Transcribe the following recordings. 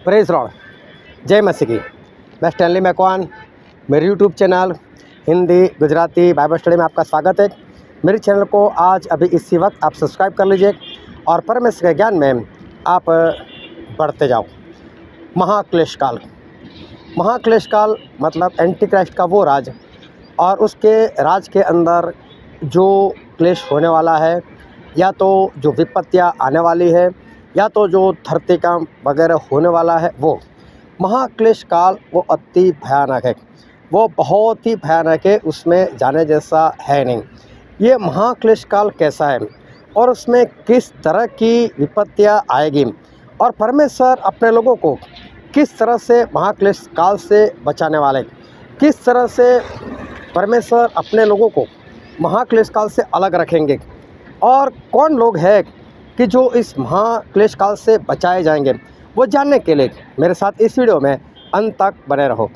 Praise Lord, जय मसीह की। मैं स्टैनली मैकवान, मेरे YouTube channel Hindi Gujarati Bible study में आपका स्वागत है। मेरे चैनल को आज अभी इसी वक्त आप सब्सक्राइब कर लीजिए और परमेश्वर के ज्ञान में आप बढ़ते जाओ। महाक्लेश काल, महाक्लेश काल मतलब एंटी क्राइस्ट का वो राज और उसके राज के अंदर जो क्लेश होने वाला है, या तो जो विपत्तियाँ आने वाली है, या तो जो धरती काम वगैरह होने वाला है, वो महाक्लेश काल वो अति भयानक है, वो बहुत ही भयानक है, उसमें जाने जैसा है नहीं। ये महाक्लेश काल कैसा है और उसमें किस तरह की विपत्तियाँ आएगी और परमेश्वर अपने लोगों को किस तरह से महाक्लेश काल से बचाने वाले, किस तरह से परमेश्वर अपने लोगों को महाक्लेश काल से अलग रखेंगे और कौन लोग हैं कि जो इस महाक्लेश काल से बचाए जाएंगे, वो जानने के लिए मेरे साथ इस वीडियो में अंत तक बने रहो।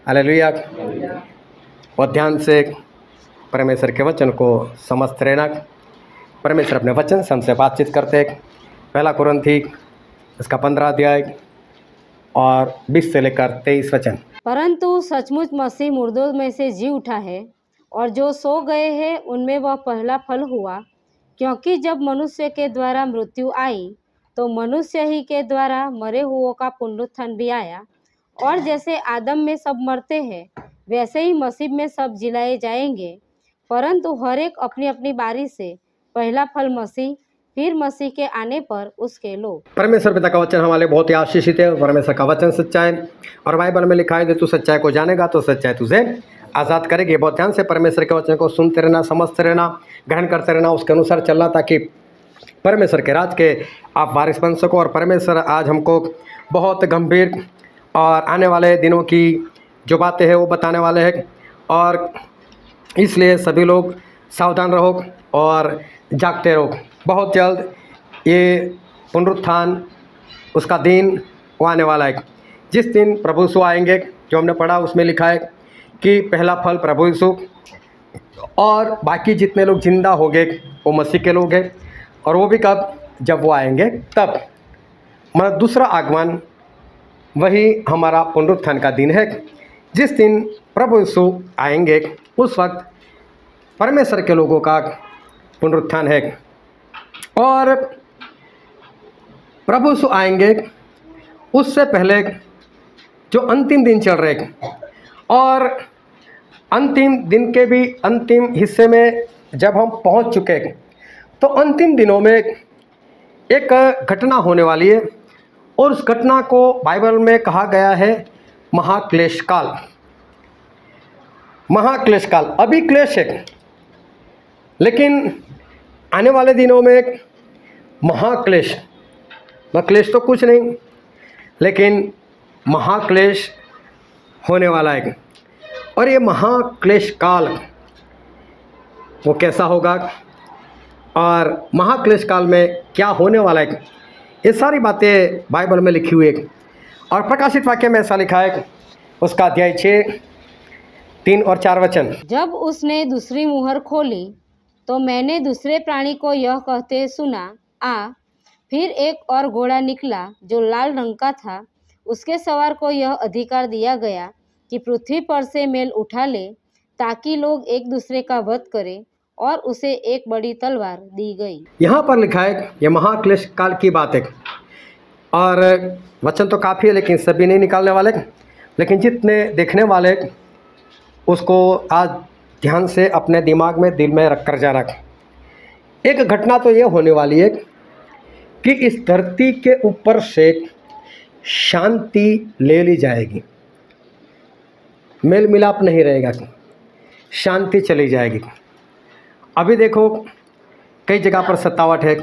हालेलुया। और ध्यान से परमेश्वर के वचन को समझते रहना। परमेश्वर अपने वचन से हमसे बातचीत करते हैं। पहला कुरिन्थी इसका 15 अध्याय और 20 से लेकर 23 वचन। परंतु सचमुच मसीह मुर्दों में से जी उठा है और जो सो गए हैं उनमें वह पहला फल हुआ, क्योंकि जब मनुष्य के द्वारा मृत्यु आई तो मनुष्य ही के द्वारा मरे हुओं का पुनरुत्थान भी आया। और जैसे आदम में सब मरते हैं वैसे ही मसीह में सब जिलाए जाएंगे, परंतु हर एक अपनी अपनी बारी से, पहला फल मसीह, फिर मसीह के आने पर उसके लोग। परमेश्वर पिता का वचन हमारे बहुत ही आशीषित है। परमेश्वर का वचन सच्चाई और बाइबल में लिखा है कि तू सच्चाई को जानेगा तो सच्चाई तुझे आज़ाद करेगी। बहुत ध्यान से परमेश्वर के वचन को सुनते रहना, समझते रहना, ग्रहण करते रहना, उसके अनुसार चलना, ताकि परमेश्वर के राज के आप वारिस बन सको। और परमेश्वर आज हमको बहुत गंभीर और आने वाले दिनों की जो बातें हैं वो बताने वाले हैं, और इसलिए सभी लोग सावधान रहो और जागते रहो। बहुत जल्द ये पुनरुत्थान उसका दिन वो आने वाला है, जिस दिन प्रभु यीशु आएंगे। जो हमने पढ़ा उसमें लिखा है कि पहला फल प्रभु यीशु और बाकी जितने लोग जिंदा होंगे वो मसीह के लोग हैं। और वो भी कब? जब वो आएंगे तब। मतलब दूसरा आगमन वही हमारा पुनरुत्थान का दिन है। जिस दिन प्रभु यीशु आएंगे उस वक्त परमेश्वर के लोगों का पुनरुत्थान है। और प्रभु यीशु आएंगे उससे पहले जो अंतिम दिन चल रहे, और अंतिम दिन के भी अंतिम हिस्से में जब हम पहुंच चुके तो अंतिम दिनों में एक घटना होने वाली है, और उस घटना को बाइबल में कहा गया है महाक्लेश काल। महाक्लेश काल अभी क्लेश है, लेकिन आने वाले दिनों में एक महाक्लेश, क्लेश तो कुछ नहीं, लेकिन महाक्लेश होने वाला है। और ये महाक्लेश काल वो कैसा होगा और महाक्लेश काल में क्या होने वाला है, ये सारी बातें बाइबल में लिखी हुई है। और प्रकाशित वाक्य में ऐसा लिखा है, उसका अध्याय 6, 3 और 4 वचन। जब उसने दूसरी मुहर खोली तो मैंने दूसरे प्राणी को यह कहते सुना, आ। फिर एक और घोड़ा निकला जो लाल रंग का था। उसके सवार को यह अधिकार दिया गया कि पृथ्वी पर से मेल उठा ले, ताकि लोग एक दूसरे का वध करें, और उसे एक बड़ी तलवार दी गई। यहाँ पर लिखा है ये महाक्लेश काल की बात है, और वचन तो काफ़ी है, लेकिन सभी नहीं निकालने वाले, लेकिन जितने देखने वाले उसको आज ध्यान से अपने दिमाग में, दिल में रख कर जाना। एक घटना तो ये होने वाली है कि इस धरती के ऊपर से शांति ले ली जाएगी, मेल मिलाप नहीं रहेगा, शांति चली जाएगी। अभी देखो कई जगह पर सत्तावट है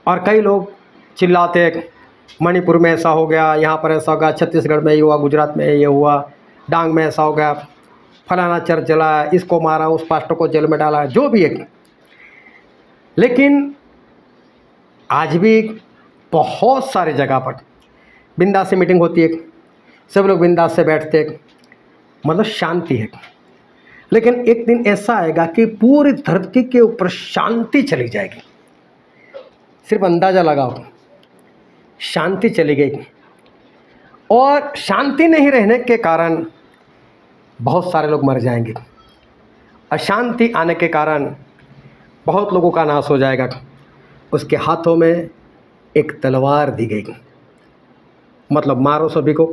और कई लोग चिल्लाते हैं, मणिपुर में ऐसा हो गया, यहाँ पर ऐसा हो गया, छत्तीसगढ़ में ये हुआ, गुजरात में ये हुआ, डांग में ऐसा हो गया, फलाना चर्च जला, इसको मारा, उस पास्टर को जेल में डाला, जो भी है। लेकिन आज भी बहुत सारी जगह पर बिंदास से मीटिंग होती है, सब लोग बिंदास से बैठते, मतलब शांति है। लेकिन एक दिन ऐसा आएगा कि पूरी धरती के ऊपर शांति चली जाएगी। सिर्फ अंदाज़ा लगाओ, शांति चली गई। और शांति नहीं रहने के कारण बहुत सारे लोग मर जाएंगे। अशांति आने के कारण बहुत लोगों का नाश हो जाएगा। उसके हाथों में एक तलवार दी गई, मतलब मारो सभी को,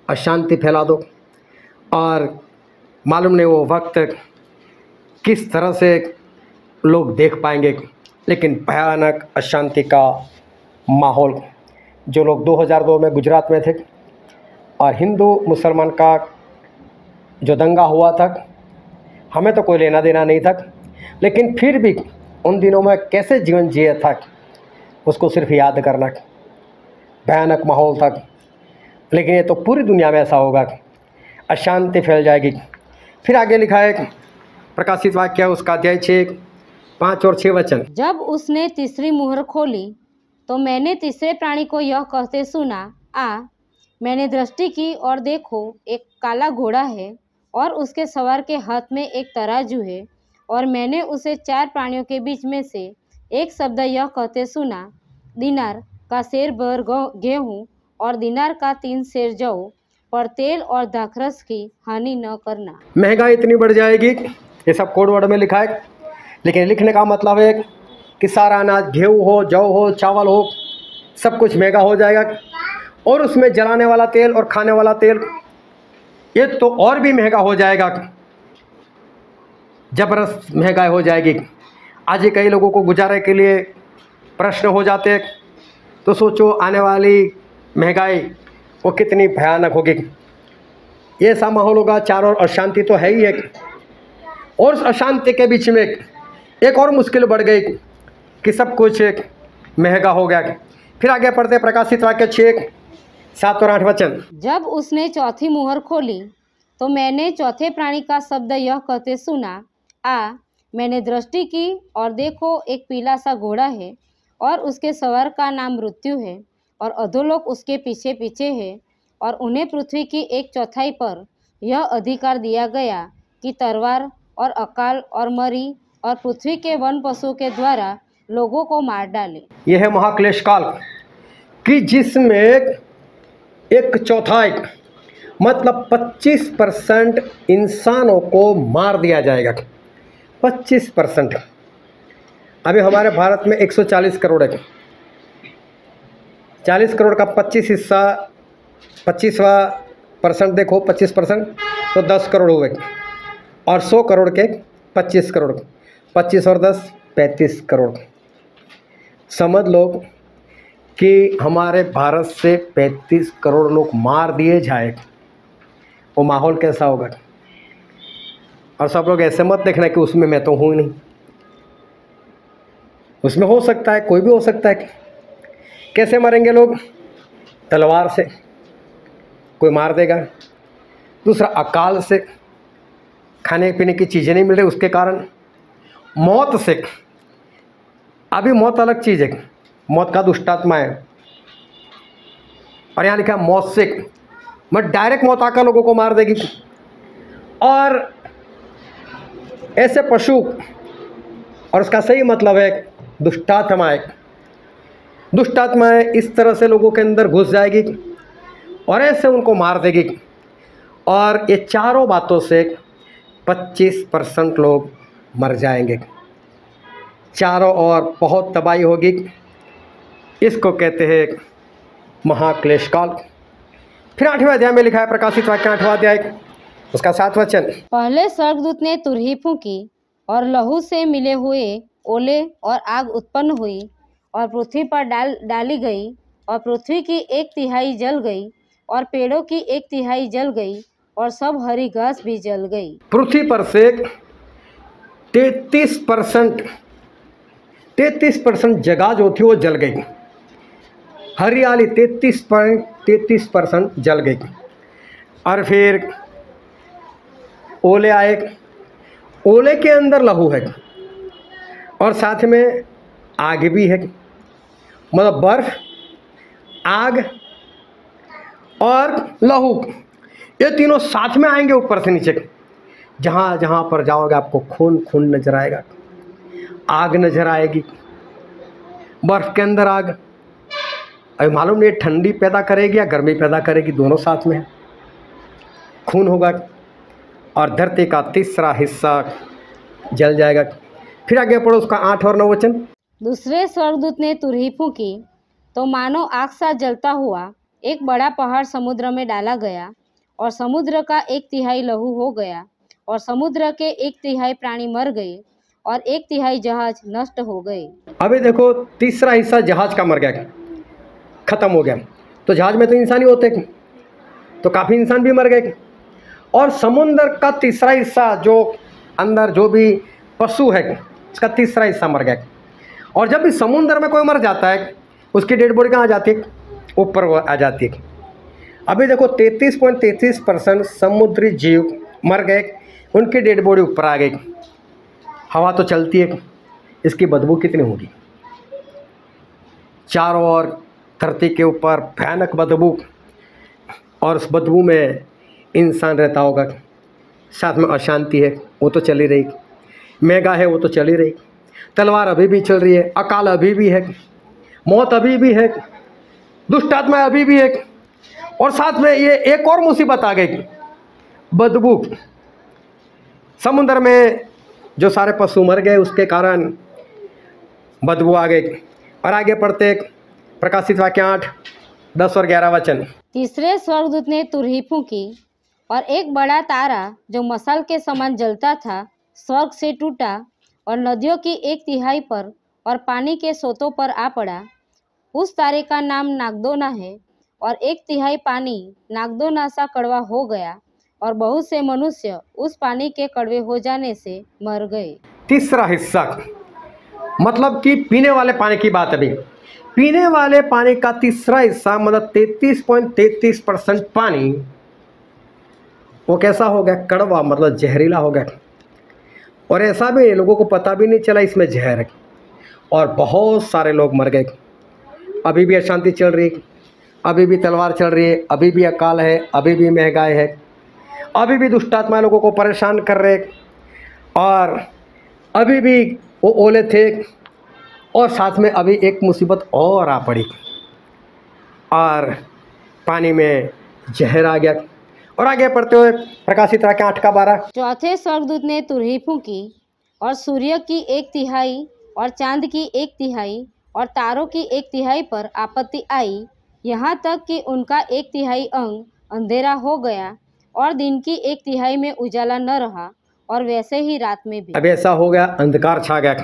अशांति फैला दो। और मालूम नहीं वो वक्त किस तरह से लोग देख पाएंगे, लेकिन भयानक अशांति का माहौल। जो लोग 2002 में गुजरात में थे और हिंदू मुसलमान का जो दंगा हुआ था, हमें तो कोई लेना देना नहीं था, लेकिन फिर भी उन दिनों में कैसे जीवन जिया था उसको सिर्फ याद करना। भयानक माहौल था। लेकिन ये तो पूरी दुनिया में ऐसा होगा, अशांति फैल जाएगी। फिर आगे लिखा है प्रकाशित वाक्य, उसका अध्याय 6, 5 और 6 वचन। जब उसने तीसरी मुहर खोली तो मैंने तीसरे प्राणी को यह कहते सुना, आ, मैंने दृष्टि की और देखो एक काला घोड़ा है और उसके सवार के हाथ में एक तराजू है। और मैंने उसे 4 प्राणियों के बीच में से एक शब्द यह कहते सुना, दिनार का सेर भर गेहूँ और दिनार का 3 सेर जौ, पर तेल और दाखरस की हानि न करना। महंगाई इतनी बढ़ जाएगी, ये सब कोड वर्ड में लिखा है, लेकिन लिखने का मतलब है कि सारा अनाज, गेहूँ हो, जौ हो, चावल हो, सब कुछ महंगा हो जाएगा। और उसमें जलाने वाला तेल और खाने वाला तेल, ये तो और भी महंगा हो जाएगा। जबरदस्त महंगाई हो जाएगी। आज ही कई लोगों को गुजारे के लिए प्रश्न हो जाते हैं, तो सोचो आने वाली महंगाई वो कितनी भयानक होगी। ये ऐसा माहौल होगा, चारों ओर अशांति तो है ही है, और उस अशांति के बीच में एक और मुश्किल बढ़ गई कि सब कुछ महंगा हो गया। फिर आगे पढ़ते प्रकाशित वाक्य 6, 7 और 8 वचन। जब उसने चौथी मुहर खोली तो मैंने चौथे प्राणी का शब्द यह कहते सुना, आ, मैंने दृष्टि की और देखो एक पीला सा घोड़ा है और उसके सवार का नाम मृत्यु है और अधोलोक उसके पीछे पीछे है। और उन्हें पृथ्वी की 1/4 पर यह अधिकार दिया गया कि तलवार और अकाल और मरी और पृथ्वी के वन पशु के द्वारा लोगों को मार डाले। यह है महाक्लेश काल, कि जिसमें 1/4 मतलब 25% इंसानों को मार दिया जाएगा। 25%। अभी हमारे भारत में 140 करोड़ है। 40 करोड़ का 25 हिस्सा, 25% देखो, 25% तो 10 करोड़ हुए। और 100 करोड़ के 25 करोड़, 25 और 10 35 करोड़। समझ लो कि हमारे भारत से 35 करोड़ लोग मार दिए जाए, वो माहौल कैसा होगा। और सब लोग ऐसे मत देखना कि उसमें मैं तो हूँ नहीं, उसमें हो सकता है, कोई भी हो सकता है। कैसे मरेंगे लोग? तलवार से कोई मार देगा, दूसरा अकाल से, खाने पीने की चीज़ें नहीं मिल रही उसके कारण, मौत से। अभी मौत अलग चीज़ है, मौत का दुष्टात्मा है, और यहाँ लिखा है मौत से, मत डायरेक्ट मौत आकर लोगों को मार देगी। और ऐसे पशु, और उसका सही मतलब है दुष्टात्माएं। दुष्टात्माएं इस तरह से लोगों के अंदर घुस जाएगी और ऐसे उनको मार देगी। और ये चारों बातों से 25% लोग मर जाएंगे। चारों ओर बहुत तबाही होगी। इसको कहते हैं महाक्लेश काल। फिर 8वें अध्याय में लिखा है, प्रकाशित वाक्य 8वां अध्याय, उसका 7 वचन। पहले स्वर्गदूत ने तुरही फूंकी और लहू से मिले हुए ओले और आग उत्पन्न हुई और पृथ्वी पर डाली गई, और पृथ्वी की 1/3 जल गई और पेड़ों की 1/3 जल गई और सब हरी घास भी जल गई। पृथ्वी पर से 33% जगह जो थी वो जल गई। हरियाली 33% जल गई। और फिर ओले आए, ओले के अंदर लहू है और साथ में आग भी है, मतलब बर्फ, आग और लहू, ये तीनों साथ में आएंगे ऊपर से नीचे। जहाँ जहाँ पर जाओगे आपको खून खून नजर आएगा, आग नजर आएगी, बर्फ के अंदर आग। अभी मालूम नहीं ठंडी पैदा करेगी या गर्मी पैदा करेगी, दोनों साथ में है। खून होगा और धरती का तीसरा हिस्सा जल जाएगा। फिर आगे पढ़ो उसका 8 और 9 वचन। दूसरे स्वर्गदूत ने तुरही फूंकी तो मानो आग सा जलता हुआ एक बड़ा पहाड़ समुद्र में डाला गया, और समुद्र का 1/3 लहू हो गया, और समुद्र के 1/3 प्राणी मर गए, और 1/3 जहाज नष्ट हो गए। अभी देखो तीसरा हिस्सा जहाज का मर गया, खत्म हो गया। तो जहाज में तो इंसान ही होते, तो काफ़ी इंसान भी मर गए। और समुद्र का तीसरा हिस्सा, जो अंदर जो भी पशु है, इसका तीसरा हिस्सा मर गया। और जब भी समुद्र में कोई मर जाता है, उसकी डेड बॉडी कहाँ आ जाती है? ऊपर आ जाती है। अभी देखो 33.33% समुद्री जीव मर गए, उनकी डेड बॉडी ऊपर आ गई। हवा तो चलती है, इसकी बदबू कितनी होगी? चारों ओर धरती के ऊपर भयानक बदबू, और उस बदबू में इंसान रहता होगा। साथ में अशांति है, वो तो चली रही, मेघा है, वो तो चली रही, तलवार अभी भी चल रही है, अकाल अभी भी है, मौत अभी भी है, दुष्ट आत्मा अभी भी है। और साथ में ये एक और मुसीबत आ गई, बदबू। समुद्र में जो सारे पशु मर गए उसके कारण बदबू आ गई। और आगे पढ़ते प्रकाशित वाक्य 8, 10 और 11 वचन। तीसरे स्वर्गदूत ने तुरही फूंकी और एक बड़ा तारा जो मशाल के समान जलता था स्वर्ग से टूटा और नदियों की 1/3 पर और पानी के सोतों पर आ पड़ा। उस तारे का नाम नागदोना है, और 1/3 पानी नागदोना सा कड़वा हो गया, और बहुत से मनुष्य उस पानी के कड़वे हो जाने से मर गए। तीसरा हिस्सा मतलब कि पीने वाले पानी की बात। अभी पीने वाले पानी का तीसरा हिस्सा मतलब 33.33% पानी, वो कैसा हो गया? कड़वा, मतलब जहरीला हो गया। और ऐसा भी लोगों को पता भी नहीं चला इसमें जहर है, और बहुत सारे लोग मर गए। अभी भी अशांति चल रही है, अभी भी तलवार चल रही है, अभी भी अकाल है, अभी भी महंगाई है, अभी भी दुष्ट आत्मा लोगों को परेशान कर रहे, और अभी भी वो ओले थे। और साथ में अभी एक मुसीबत और आ पड़ी, और पानी में जहर आ गया। और आगे पढ़ते हुए प्रकाशित वाक्य 8 का 12। चौथे स्वर्गदूत ने तुरही फूंकी और सूर्य की 1/3 और चांद की 1/3 और तारों की 1/3 पर आपत्ति आई, यहाँ तक कि उनका 1/3 अंग अंधेरा हो गया, और दिन की 1/3 में उजाला न रहा, और वैसे ही रात में भी। अब ऐसा हो गया, अंधकार छा गया।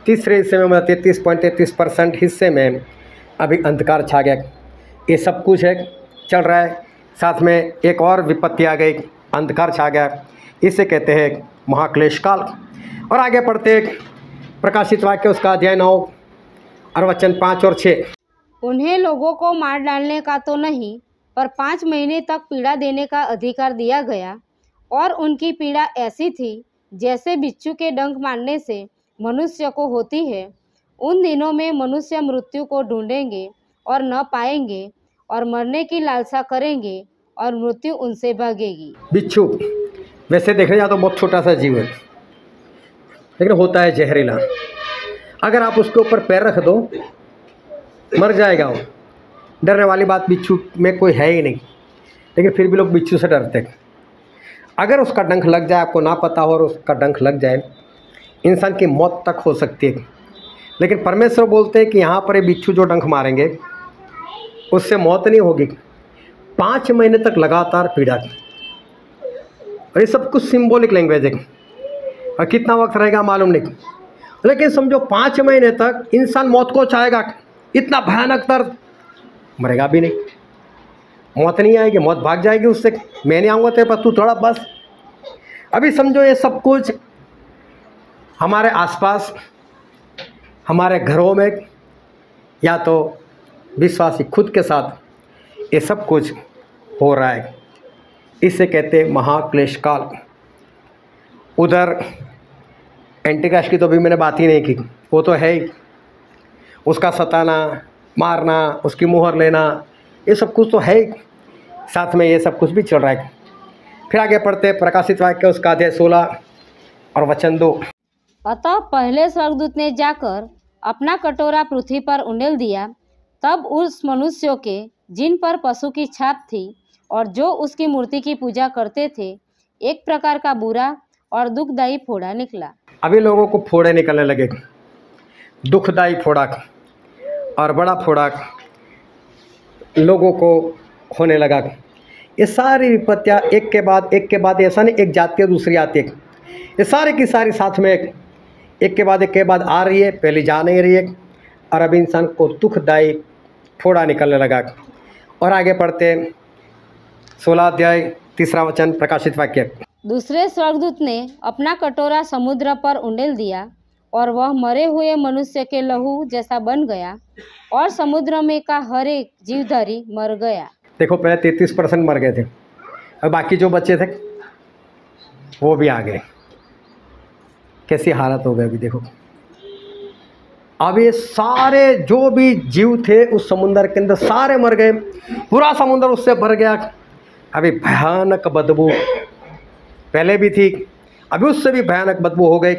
तीसरे हिस्से में मतलब 33.33% हिस्से में अभी अंधकार छा गया। ये सब कुछ है चल रहा है, साथ में एक और विपत्ति आ गई, अंधकार छा गया। इसे कहते हैं महाक्लेश काल। और आगे पढ़ते प्रकाशित वाक्य उसका अध्याय 9 और वचन 5 और 6। उन्हें लोगों को मार डालने का तो नहीं, पर 5 महीने तक पीड़ा देने का अधिकार दिया गया, और उनकी पीड़ा ऐसी थी जैसे बिच्छू के डंक मारने से मनुष्य को होती है। उन दिनों में मनुष्य मृत्यु को ढूंढेंगे और न पाएंगे, और मरने की लालसा करेंगे, और मृत्यु उनसे भागेगी। बिच्छू वैसे देखने जाए तो बहुत छोटा सा जीव है, लेकिन होता है जहरीला। अगर आप उसके ऊपर पैर रख दो मर जाएगा वो। डरने वाली बात बिच्छू में कोई है ही नहीं, लेकिन फिर भी लोग बिच्छू से डरते हैं। अगर उसका डंक लग जाए, आपको ना पता हो और उसका डंक लग जाए, इंसान की मौत तक हो सकती है। लेकिन परमेश्वर बोलते हैं कि यहाँ पर ये बिच्छू जो डंक मारेंगे उससे मौत नहीं होगी, 5 महीने तक लगातार पीड़ा। और ये सब कुछ सिंबॉलिक लैंग्वेज है, और कितना वक्त रहेगा मालूम नहीं, लेकिन समझो 5 महीने तक इंसान मौत को चाहेगा। इतना भयानक दर्द, मरेगा भी नहीं, मौत नहीं आएगी, मौत भाग जाएगी उससे। मैं नहीं आऊँगा तेरे पास, तू थोड़ा बस। अभी समझो ये सब कुछ हमारे आसपास, हमारे घरों में, या तो विश्वासी खुद के साथ ये सब कुछ हो रहा है। इसे कहते हैं महाक्लेश काल। उधर एंटीक्राइस्ट की तो भी मैंने बात ही नहीं की, वो तो है ही। उसका सताना, मारना, उसकी मुहर लेना, ये सब कुछ तो है ही। साथ में ये सब कुछ भी चल रहा है। फिर आगे पढ़ते प्रकाशित वाक्य उसका अध्याय 16 और वचन 2। अतः पहले स्वर्गदूत ने जाकर अपना कटोरा पृथ्वी पर उंडेल दिया। तब उस मनुष्यों के जिन पर पशु की छाप थी और जो उसकी मूर्ति की पूजा करते थे, एक प्रकार का बुरा और दुखदायी फोड़ा निकला। अभी लोगों को फोड़े निकलने लगे, दुखदायी फोड़ा और बड़ा फोड़ा लोगों को होने लगा। ये सारी विपत्तियाँ एक के बाद ऐसा नहीं एक जाति है दूसरी आती है, ये सारी की सारी साथ में एक के बाद आ रही है, पहले जा नहीं रही है और अब इंसान को दुखदायी फोड़ा निकलने लगा। और आगे पढ़ते 16 अध्याय 3 वचन प्रकाशित वाक्य। दूसरे स्वर्गदूत ने अपना कटोरा समुद्र पर उंडेल दिया और वह मरे हुए मनुष्य के लहू जैसा बन गया और समुद्र में का हर एक जीवधारी मर गया। देखो पहले 33% मर गए थे, अब बाकी जो बच्चे थे वो भी आ गए। कैसी हालत हो गई अभी देखो। अब ये सारे जो भी जीव थे उस समुद्र के अंदर सारे मर गए, पूरा समुद्र उससे भर गया। अभी भयानक बदबू पहले भी थी, अभी उससे भी भयानक बदबू हो गई।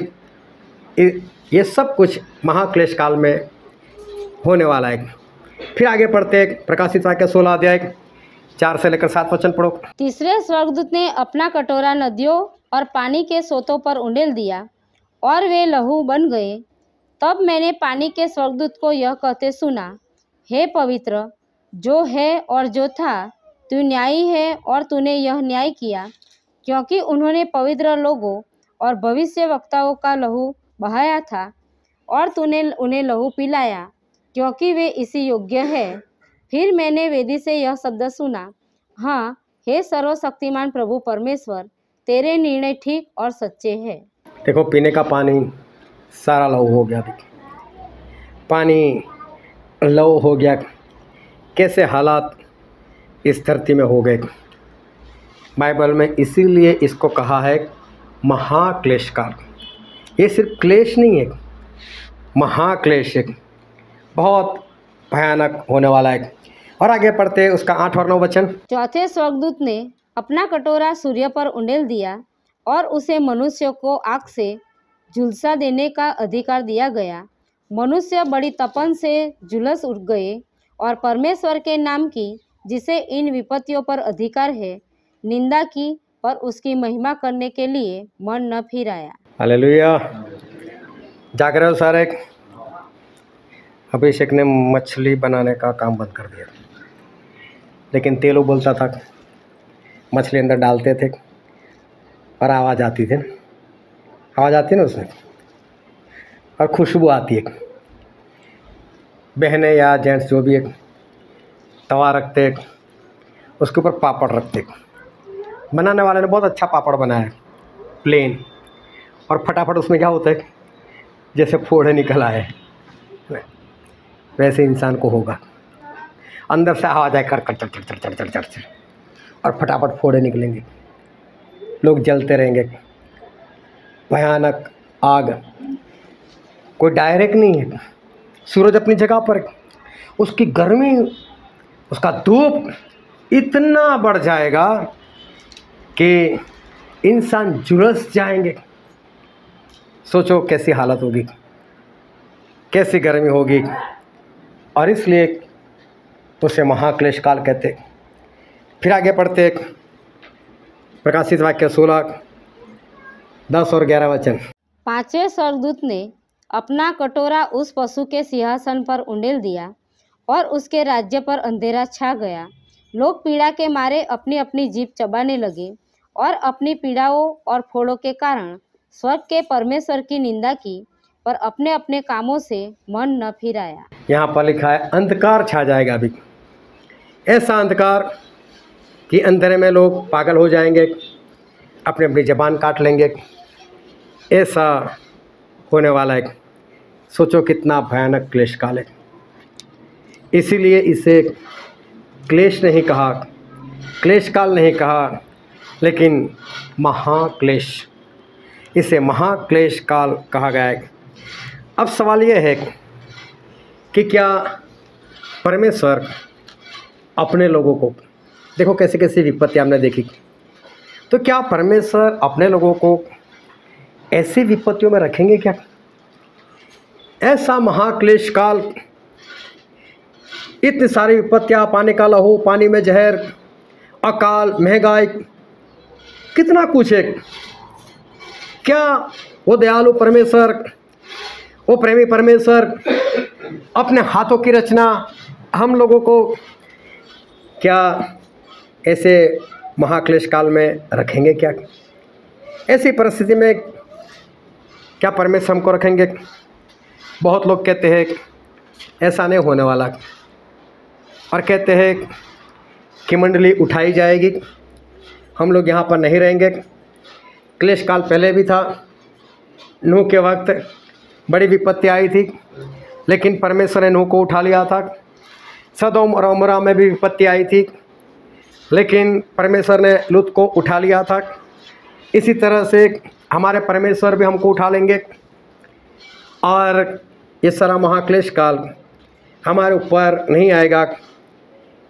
ये सब कुछ महाक्लेश काल में होने वाला है। फिर आगे पढ़ते प्रकाशित वाक्य 16 अध्याय 4 से लेकर 7 वचन पढ़ो। तीसरे स्वर्गदूत ने अपना कटोरा नदियों और पानी के सोतों पर उंडेल दिया और वे लहू बन गए। तब मैंने पानी के स्वर्गदूत को यह कहते सुना, हे पवित्र जो है और जो था, तू न्यायी है और तूने यह न्याय किया, क्योंकि उन्होंने पवित्र लोगों और भविष्यवक्ताओं का लहू बहाया था और तूने उन्हें लहू पिलाया, क्योंकि वे इसी योग्य है। फिर मैंने वेदी से यह शब्द सुना, हाँ हे सर्वशक्तिमान प्रभु परमेश्वर, तेरे निर्णय ठीक और सच्चे हैं। देखो पीने का पानी सारा लहू हो गया, पानी लहू हो गया। कैसे हालात इस धरती में हो गए। बाइबल में इसीलिए इसको कहा है महाक्लेश काल। ये सिर्फ क्लेश नहीं है, महाक्लेश है, बहुत भयानक होने वाला है। और आगे पढ़ते उसका 8 और 9 वचन। चौथे स्वर्गदूत ने अपना कटोरा सूर्य पर उंडेल दिया और उसे मनुष्य को आग से झुलसा देने का अधिकार दिया गया। मनुष्य बड़ी तपन से झुलस उठ गए और परमेश्वर के नाम की, जिसे इन विपत्तियों पर अधिकार है, निंदा की और उसकी महिमा करने के लिए मन न फिराया। हालेलुया। जाग रहे हो सारे। अभिषेक ने मछली बनाने का काम बंद कर दिया, लेकिन तेलो बोलता था, मछली अंदर डालते थे और आवाज़ आती थी, आवाज़ आती ना उसमें और खुशबू आती है। बहनें या जेंट्स जो भी एक तवा रखते, उसके ऊपर पापड़ रखते। बनाने वाले ने बहुत अच्छा पापड़ बनाया, प्लेन, और फटाफट उसमें क्या होता है, जैसे फोड़े निकल आए वैसे इंसान को होगा। अंदर से आवाज़ आए कर कर चढ़ चढ़ चढ़ चढ़ चढ़ चढ़ और फटाफट फोड़े निकलेंगे, लोग जलते रहेंगे। भयानक आग, कोई डायरेक्ट नहीं है, सूरज अपनी जगह पर, उसकी गर्मी, उसका धूप इतना बढ़ जाएगा कि इंसान झुलस जाएंगे। सोचो कैसी हालत होगी, कैसी गर्मी होगी। और इसलिए उसे महाक्लेश काल कहते। फिर आगे पढ़ते प्रकाशित वाक्य 16 10 और 11 वचन। पांचवें स्वर्गदूत ने अपना कटोरा उस पशु के सिंहासन पर उंडेल दिया और उसके राज्य पर अंधेरा छा गया। लोग पीड़ा के मारे अपनी अपनी जीभ चबाने लगे और अपनी पीड़ाओं और फोड़ों के कारण स्वर्ग के परमेश्वर की निंदा की, पर अपने अपने कामों से मन न फिराया। यहाँ पर लिखा है अंधकार छा जाएगा अभी, ऐसा अंधकार कि अंधेरे में लोग पागल हो जाएंगे, अपनी अपनी ज़बान काट लेंगे। ऐसा होने वाला है। सोचो कितना भयानक क्लेश काल है। इसीलिए इसे क्लेश नहीं कहा, क्लेश काल नहीं कहा, लेकिन महाक्लेश, इसे महाक्लेश काल कहा गया है। अब सवाल यह है कि क्या परमेश्वर अपने लोगों को देखो कैसी कैसी विपत्ति हमने देखी। तो क्या परमेश्वर अपने लोगों को ऐसी विपत्तियों में रखेंगे क्या? ऐसा महाक्लेश काल, इतनी सारी विपत्तियाँ, पानी का लहू, पानी में जहर, अकाल, महंगाई, कितना कुछ है। क्या वो दयालु परमेश्वर, वो प्रेमी परमेश्वर अपने हाथों की रचना हम लोगों को क्या ऐसे महाक्लेश काल में रखेंगे क्या? ऐसी परिस्थिति में क्या परमेश्वर हमको रखेंगे? बहुत लोग कहते हैं ऐसा नहीं होने वाला, और कहते हैं कि मंडली उठाई जाएगी, हम लोग यहाँ पर नहीं रहेंगे। क्लेश काल पहले भी था, नूह के वक्त बड़ी विपत्ति आई थी, लेकिन परमेश्वर ने नूह को उठा लिया था। सदोम और अमोरा में भी विपत्ति आई थी, लेकिन परमेश्वर ने लूत को उठा लिया था। इसी तरह से हमारे परमेश्वर भी हमको उठा लेंगे, और ये सारा महाक्लेश काल हमारे ऊपर नहीं आएगा।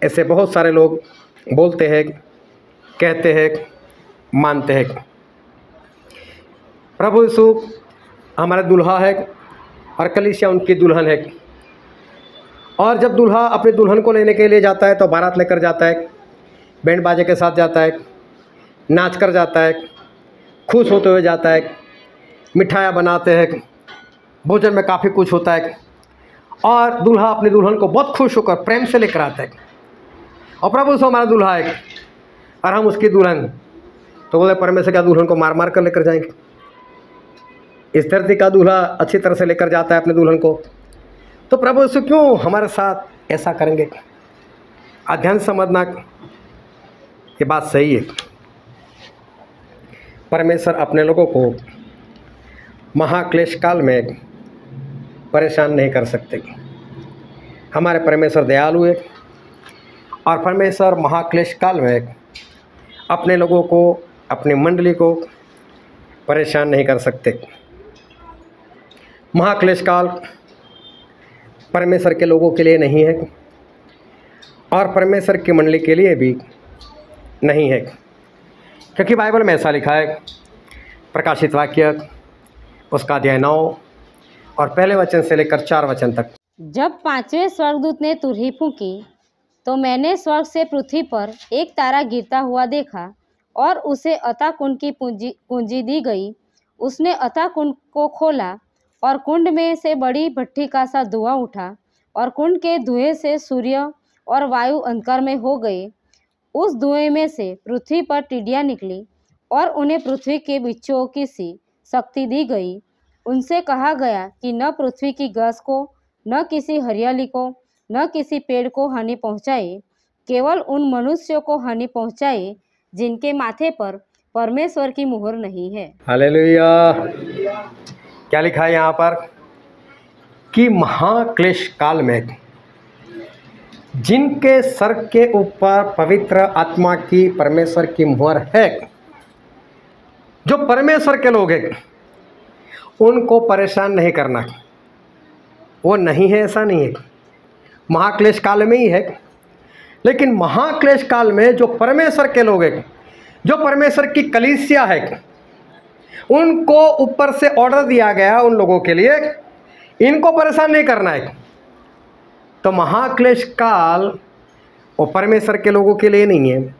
ऐसे बहुत सारे लोग बोलते हैं, कहते हैं, मानते हैं। प्रभु यीशु हमारा दूल्हा है और कलीसिया उनकी दुल्हन है, और जब दूल्हा अपनी दुल्हन को लेने के लिए जाता है तो बारात लेकर जाता है, बैंड बाजे के साथ जाता है, नाच कर जाता है, खुश होते हुए जाता है, मिठाइयाँ बनाते हैं, भोजन में काफ़ी कुछ होता है, और दूल्हा अपनी दुल्हन को बहुत खुश होकर प्रेम से लेकर आता है। और प्रभु यीशु हमारा दूल्हा है और हम उसकी दुल्हन, तो बोले परमेश्वर क्या दुल्हन को मार मार कर लेकर जाएंगे? इस धरती का दूल्हा अच्छी तरह से लेकर जाता है अपने दुल्हन को, तो प्रभु यीशु क्यों हमारे साथ ऐसा करेंगे? अध्ययन समझना, ये बात सही है। परमेश्वर अपने लोगों को महाक्लेश काल में परेशान नहीं कर सकते। हमारे परमेश्वर दयालु है, और परमेश्वर महाक्लेश काल में अपने लोगों को, अपनी मंडली को परेशान नहीं कर सकते। महाक्लेश काल परमेश्वर के लोगों के लिए नहीं है, और परमेश्वर की मंडली के लिए भी नहीं है, क्योंकि बाइबल में ऐसा लिखा है, प्रकाशित वाक्य उसका अध्याय 9 और पहले वचन से लेकर 4 वचन तक। जब 5वें स्वर्गदूत ने तुरही फूंकी तो मैंने स्वर्ग से पृथ्वी पर एक तारा गिरता हुआ देखा, और उसे अतः कुंड की पूंजी दी गई। उसने अतः कुंड को खोला, और कुंड में से बड़ी भट्ठी का सा धुआं उठा, और कुंड के धुएं से सूर्य और वायु अंधकार में हो गए। उस धुएं में से पृथ्वी पर टिड्डियाँ निकली, और उन्हें पृथ्वी के बिच्छुओं की सी शक्ति दी गई। उनसे कहा गया कि न पृथ्वी की घास को, न किसी हरियाली को, न किसी पेड़ को हानि पहुँचाए, केवल उन मनुष्यों को हानि पहुँचाए जिनके माथे पर परमेश्वर की मुहर नहीं है। हालेलुया। क्या लिखा है यहाँ पर कि महाक्लेश काल में जिनके सर के ऊपर पवित्र आत्मा की, परमेश्वर की मुहर है, जो परमेश्वर के लोग हैं, उनको परेशान नहीं करना। वो नहीं है ऐसा नहीं है, महाक्लेश काल में ही है, लेकिन महाक्लेश काल में जो परमेश्वर के लोग हैं, जो परमेश्वर की कलीसिया है, उनको ऊपर से ऑर्डर दिया गया उन लोगों के लिए, इनको परेशान नहीं करना है। तो महाक्लेश काल वो परमेश्वर के लोगों के लिए नहीं है,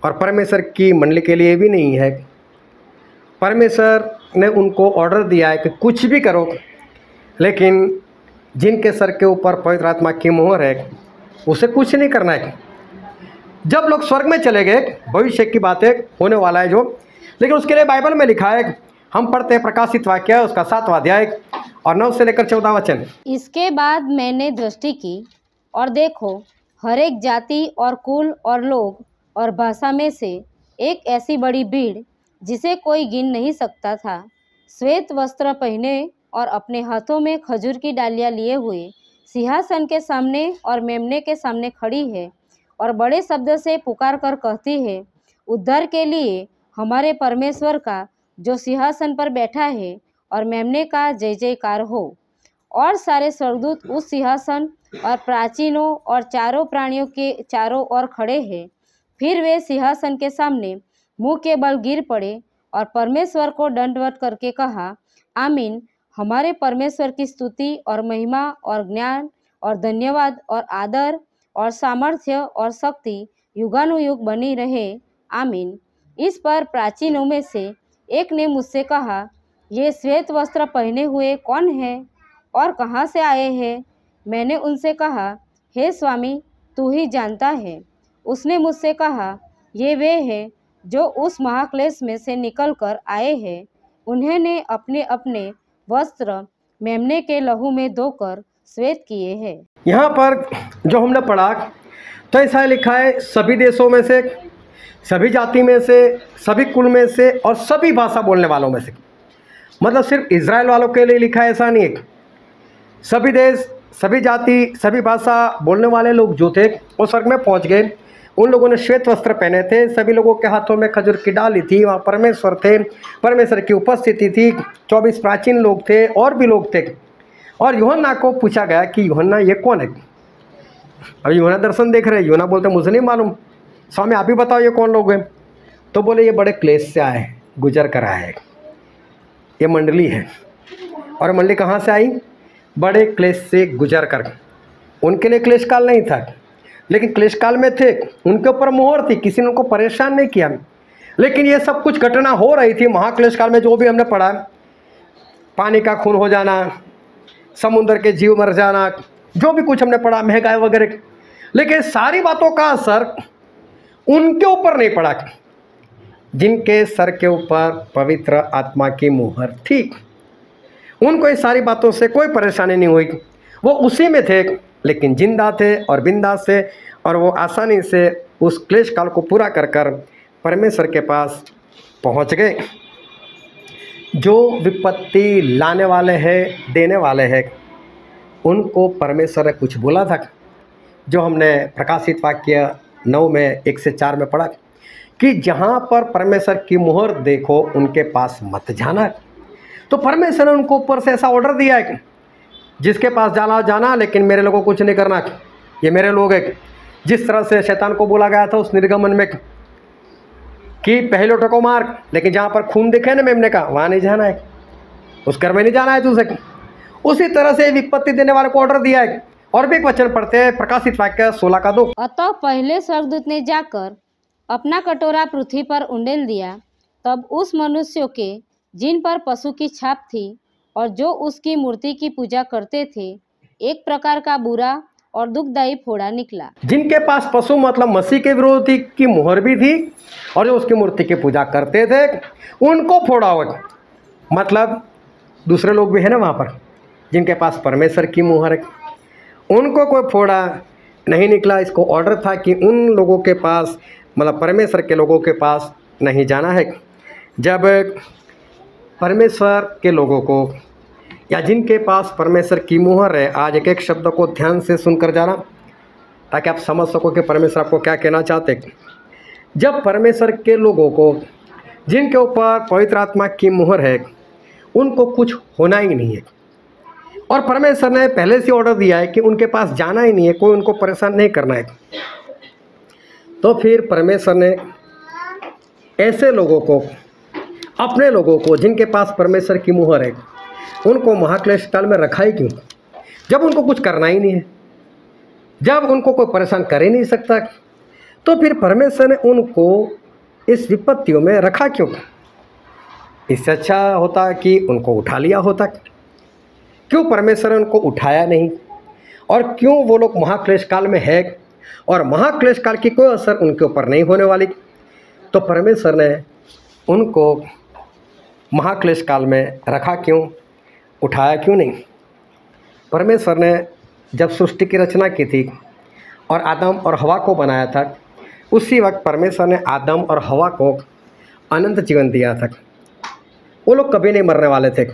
और परमेश्वर की मंडली के लिए भी नहीं है। परमेश्वर ने उनको ऑर्डर दिया है कि कुछ भी करो, लेकिन जिनके सर के ऊपर पवित्र आत्मा की मोहर है उसे कुछ नहीं करना है। जब लोग स्वर्ग में चले गए, भविष्य की बातें होने वाला है जो, लेकिन उसके लिए बाइबल में लिखा है, हम पढ़ते हैं प्रकाशित वाक्य उसका 7वां अध्याय और 9 से लेकर 14 वचन। इसके बाद मैंने दृष्टि की, और देखो, हर एक जाति और कुल और लोग और भाषा में से एक ऐसी बड़ी भीड़ जिसे कोई गिन नहीं सकता था, श्वेत वस्त्र पहने और अपने हाथों में खजूर की डालियाँ लिए हुए सिंहासन के सामने और मेमने के सामने खड़ी है, और बड़े शब्द से पुकार कर कहती है, उद्धार के लिए हमारे परमेश्वर का जो सिंहासन पर बैठा है और मेमने का जय जयकार हो। और सारे स्वर्गदूत उस सिंहासन और प्राचीनों और चारों प्राणियों के चारों ओर खड़े हैं, फिर वे सिंहासन के सामने मुंह के बल गिर पड़े और परमेश्वर को दंडवत करके कहा, आमीन। हमारे परमेश्वर की स्तुति और महिमा और ज्ञान और धन्यवाद और आदर और सामर्थ्य और शक्ति युगानुयुग बनी रहे, आमीन। इस पर प्राचीनों में से एक ने मुझसे कहा, ये श्वेत वस्त्र पहने हुए कौन है और कहाँ से आए हैं? मैंने उनसे कहा, हे स्वामी, तू ही जानता है। उसने मुझसे कहा, ये वे हैं जो उस महाक्लेश में से निकलकर आए हैं। उन्होंने अपने अपने वस्त्र मेमने के लहू में धोकर श्वेत किए हैं। यहाँ पर जो हमने पढ़ा तो ऐसा लिखा है, सभी देशों में से, सभी जाति में से, सभी कुल में से और सभी भाषा बोलने वालों में से। मतलब सिर्फ इज़राइल वालों के लिए लिखा है ऐसा नहीं है। सभी देश, सभी जाति, सभी भाषा बोलने वाले लोग जो थे वो स्वर्ग में पहुंच गए। उन लोगों ने श्वेत वस्त्र पहने थे, सभी लोगों के हाथों में खजूर की डाली थी, वहाँ परमेश्वर थे, परमेश्वर की उपस्थिति थी। 24 प्राचीन लोग थे और भी लोग थे। और यूहन्ना को पूछा गया कि यूहन्ना ये कौन है? अभी यूहन्ना दर्शन देख रहे हैं। यूहन्ना बोलते मुझे नहीं मालूम, स्वामी आप ही बताओ ये कौन लोग हैं? तो बोले ये बड़े क्लेश से आए, गुजर कर आए, ये मंडली है। और मंडली कहाँ से आई? बड़े क्लेश से गुजर कर। उनके लिए क्लेश काल नहीं था, लेकिन क्लेश काल में थे, उनके ऊपर मोहर थी, किसी ने उनको परेशान नहीं किया। लेकिन ये सब कुछ घटना हो रही थी महाक्लेश काल में, जो भी हमने पढ़ा, पानी का खून हो जाना, समुद्र के जीव मर जाना, जो भी कुछ हमने पढ़ा, महंगाई वगैरह। लेकिन सारी बातों का असर उनके ऊपर नहीं पड़ा जिनके सर के ऊपर पवित्र आत्मा की मुहर थी। उनको इस सारी बातों से कोई परेशानी नहीं हुई। वो उसी में थे, लेकिन जिंदा थे और बिंदास थे, और वो आसानी से उस क्लेश काल को पूरा कर कर परमेश्वर के पास पहुंच गए। जो विपत्ति लाने वाले हैं, देने वाले हैं, उनको परमेश्वर ने कुछ बोला था, जो हमने प्रकाशित वाक्य 9 में 1 से 4 में पढ़ा कि जहाँ पर परमेश्वर की मुहर देखो उनके पास मत जाना। तो परमेश्वर ने उनको ऊपर से ऐसा ऑर्डर दिया है कि जिसके पास जाना जाना, लेकिन मेरे लोगों को कुछ नहीं करना, ये मेरे लोग हैं। जिस तरह से शैतान को बोला गया था उस निर्गमन में कि पहलोटों को मार, लेकिन जहाँ पर खून दिखे ना मेमने का, वहाँ नहीं जाना है, उस घर में नहीं जाना है तुझे। उसी तरह से विपत्ति देने वाले को ऑर्डर दिया है। और भी एक वचन पढ़ते हैं, प्रकाशित वाक्य 16 का 2। अतः पहले स्वर्गदूत ने जाकर अपना कटोरा पृथ्वी पर उंडेल दिया। तब उस मनुष्यों के जिन पर पशु की छाप थी और जो उसकी मूर्ति की पूजा करते थे, एक प्रकार का बुरा और दुखदायी फोड़ा निकला। जिनके पास पशु मतलब मसीह के विरोधी की मुहर भी थी और जो उसकी मूर्ति की पूजा करते थे, उनको फोड़ा हुआ। मतलब दूसरे लोग भी है ना वहाँ पर जिनके पास परमेश्वर की मुहर है, उनको कोई फोड़ा नहीं निकला। इसको ऑर्डर था कि उन लोगों के पास, मतलब परमेश्वर के लोगों के पास नहीं जाना है। जब परमेश्वर के लोगों को या जिनके पास परमेश्वर की मुहर है, आज एक एक शब्द को ध्यान से सुनकर जाना ताकि आप समझ सको कि परमेश्वर आपको क्या कहना चाहते। जब परमेश्वर के लोगों को जिनके ऊपर पवित्र आत्मा की मुहर है, उनको कुछ होना ही नहीं है। और परमेश्वर ने पहले से ऑर्डर दिया है कि उनके पास जाना ही नहीं है, कोई उनको परेशान नहीं करना है। तो फिर परमेश्वर ने ऐसे लोगों को, अपने लोगों को जिनके पास परमेश्वर की मुहर है, उनको महाक्लेश काल में रखा ही क्यों? जब उनको कुछ करना ही नहीं है, जब उनको कोई परेशान कर ही नहीं सकता, तो फिर परमेश्वर ने उनको इस विपत्तियों में रखा क्यों? इससे अच्छा होता कि उनको उठा लिया होता। क्यों परमेश्वर ने उनको उठाया नहीं? और क्यों वो लोग महाक्लेश काल में है और महाक्लेश काल की कोई असर उनके ऊपर नहीं होने वाली? तो परमेश्वर ने उनको महाक्लेश काल में रखा क्यों, उठाया क्यों नहीं? परमेश्वर ने जब सृष्टि की रचना की थी और आदम और हवा को बनाया था, उसी वक्त परमेश्वर ने आदम और हवा को अनंत जीवन दिया था। वो लोग कभी नहीं मरने वाले थे,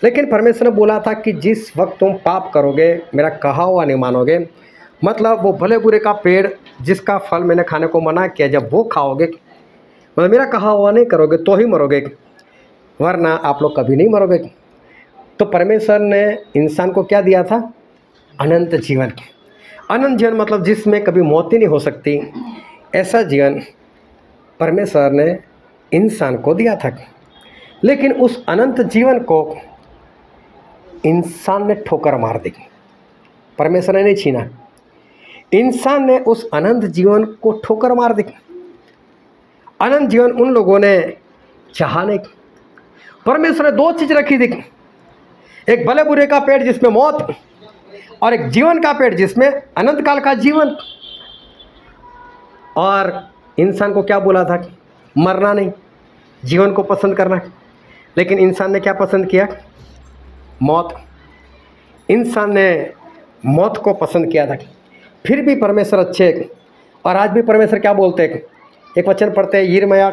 लेकिन परमेश्वर ने बोला था कि जिस वक्त तुम पाप करोगे, मेरा कहा हुआ नहीं मानोगे, मतलब वो भले बुरे का पेड़ जिसका फल मैंने खाने को मना किया, जब वो खाओगे, मतलब मेरा कहा हुआ नहीं करोगे तो ही मरोगे, वरना आप लोग कभी नहीं मरोगे। तो परमेश्वर ने इंसान को क्या दिया था? अनंत जीवन। अनंत जीवन मतलब जिसमें कभी मौत ही नहीं हो सकती, ऐसा जीवन परमेश्वर ने इंसान को दिया था, लेकिन उस अनंत जीवन को इंसान ने ठोकर मार दी। परमेश्वर ने नहीं छीना, इंसान ने उस अनंत जीवन को ठोकर मार दी। अनंत जीवन उन लोगों ने चाहा नहीं। परमेश्वर ने दो चीज रखी थी, एक भले बुरे का पेड़ जिसमें मौत, और एक जीवन का पेड़ जिसमें अनंत काल का जीवन। और इंसान को क्या बोला था? मरना नहीं, जीवन को पसंद करना। लेकिन इंसान ने क्या पसंद किया? मौत। इंसान ने मौत को पसंद किया था। फिर भी परमेश्वर अच्छे, और आज भी परमेश्वर क्या बोलते हैं? एक वचन पढ़ते हैं यिर्मयाह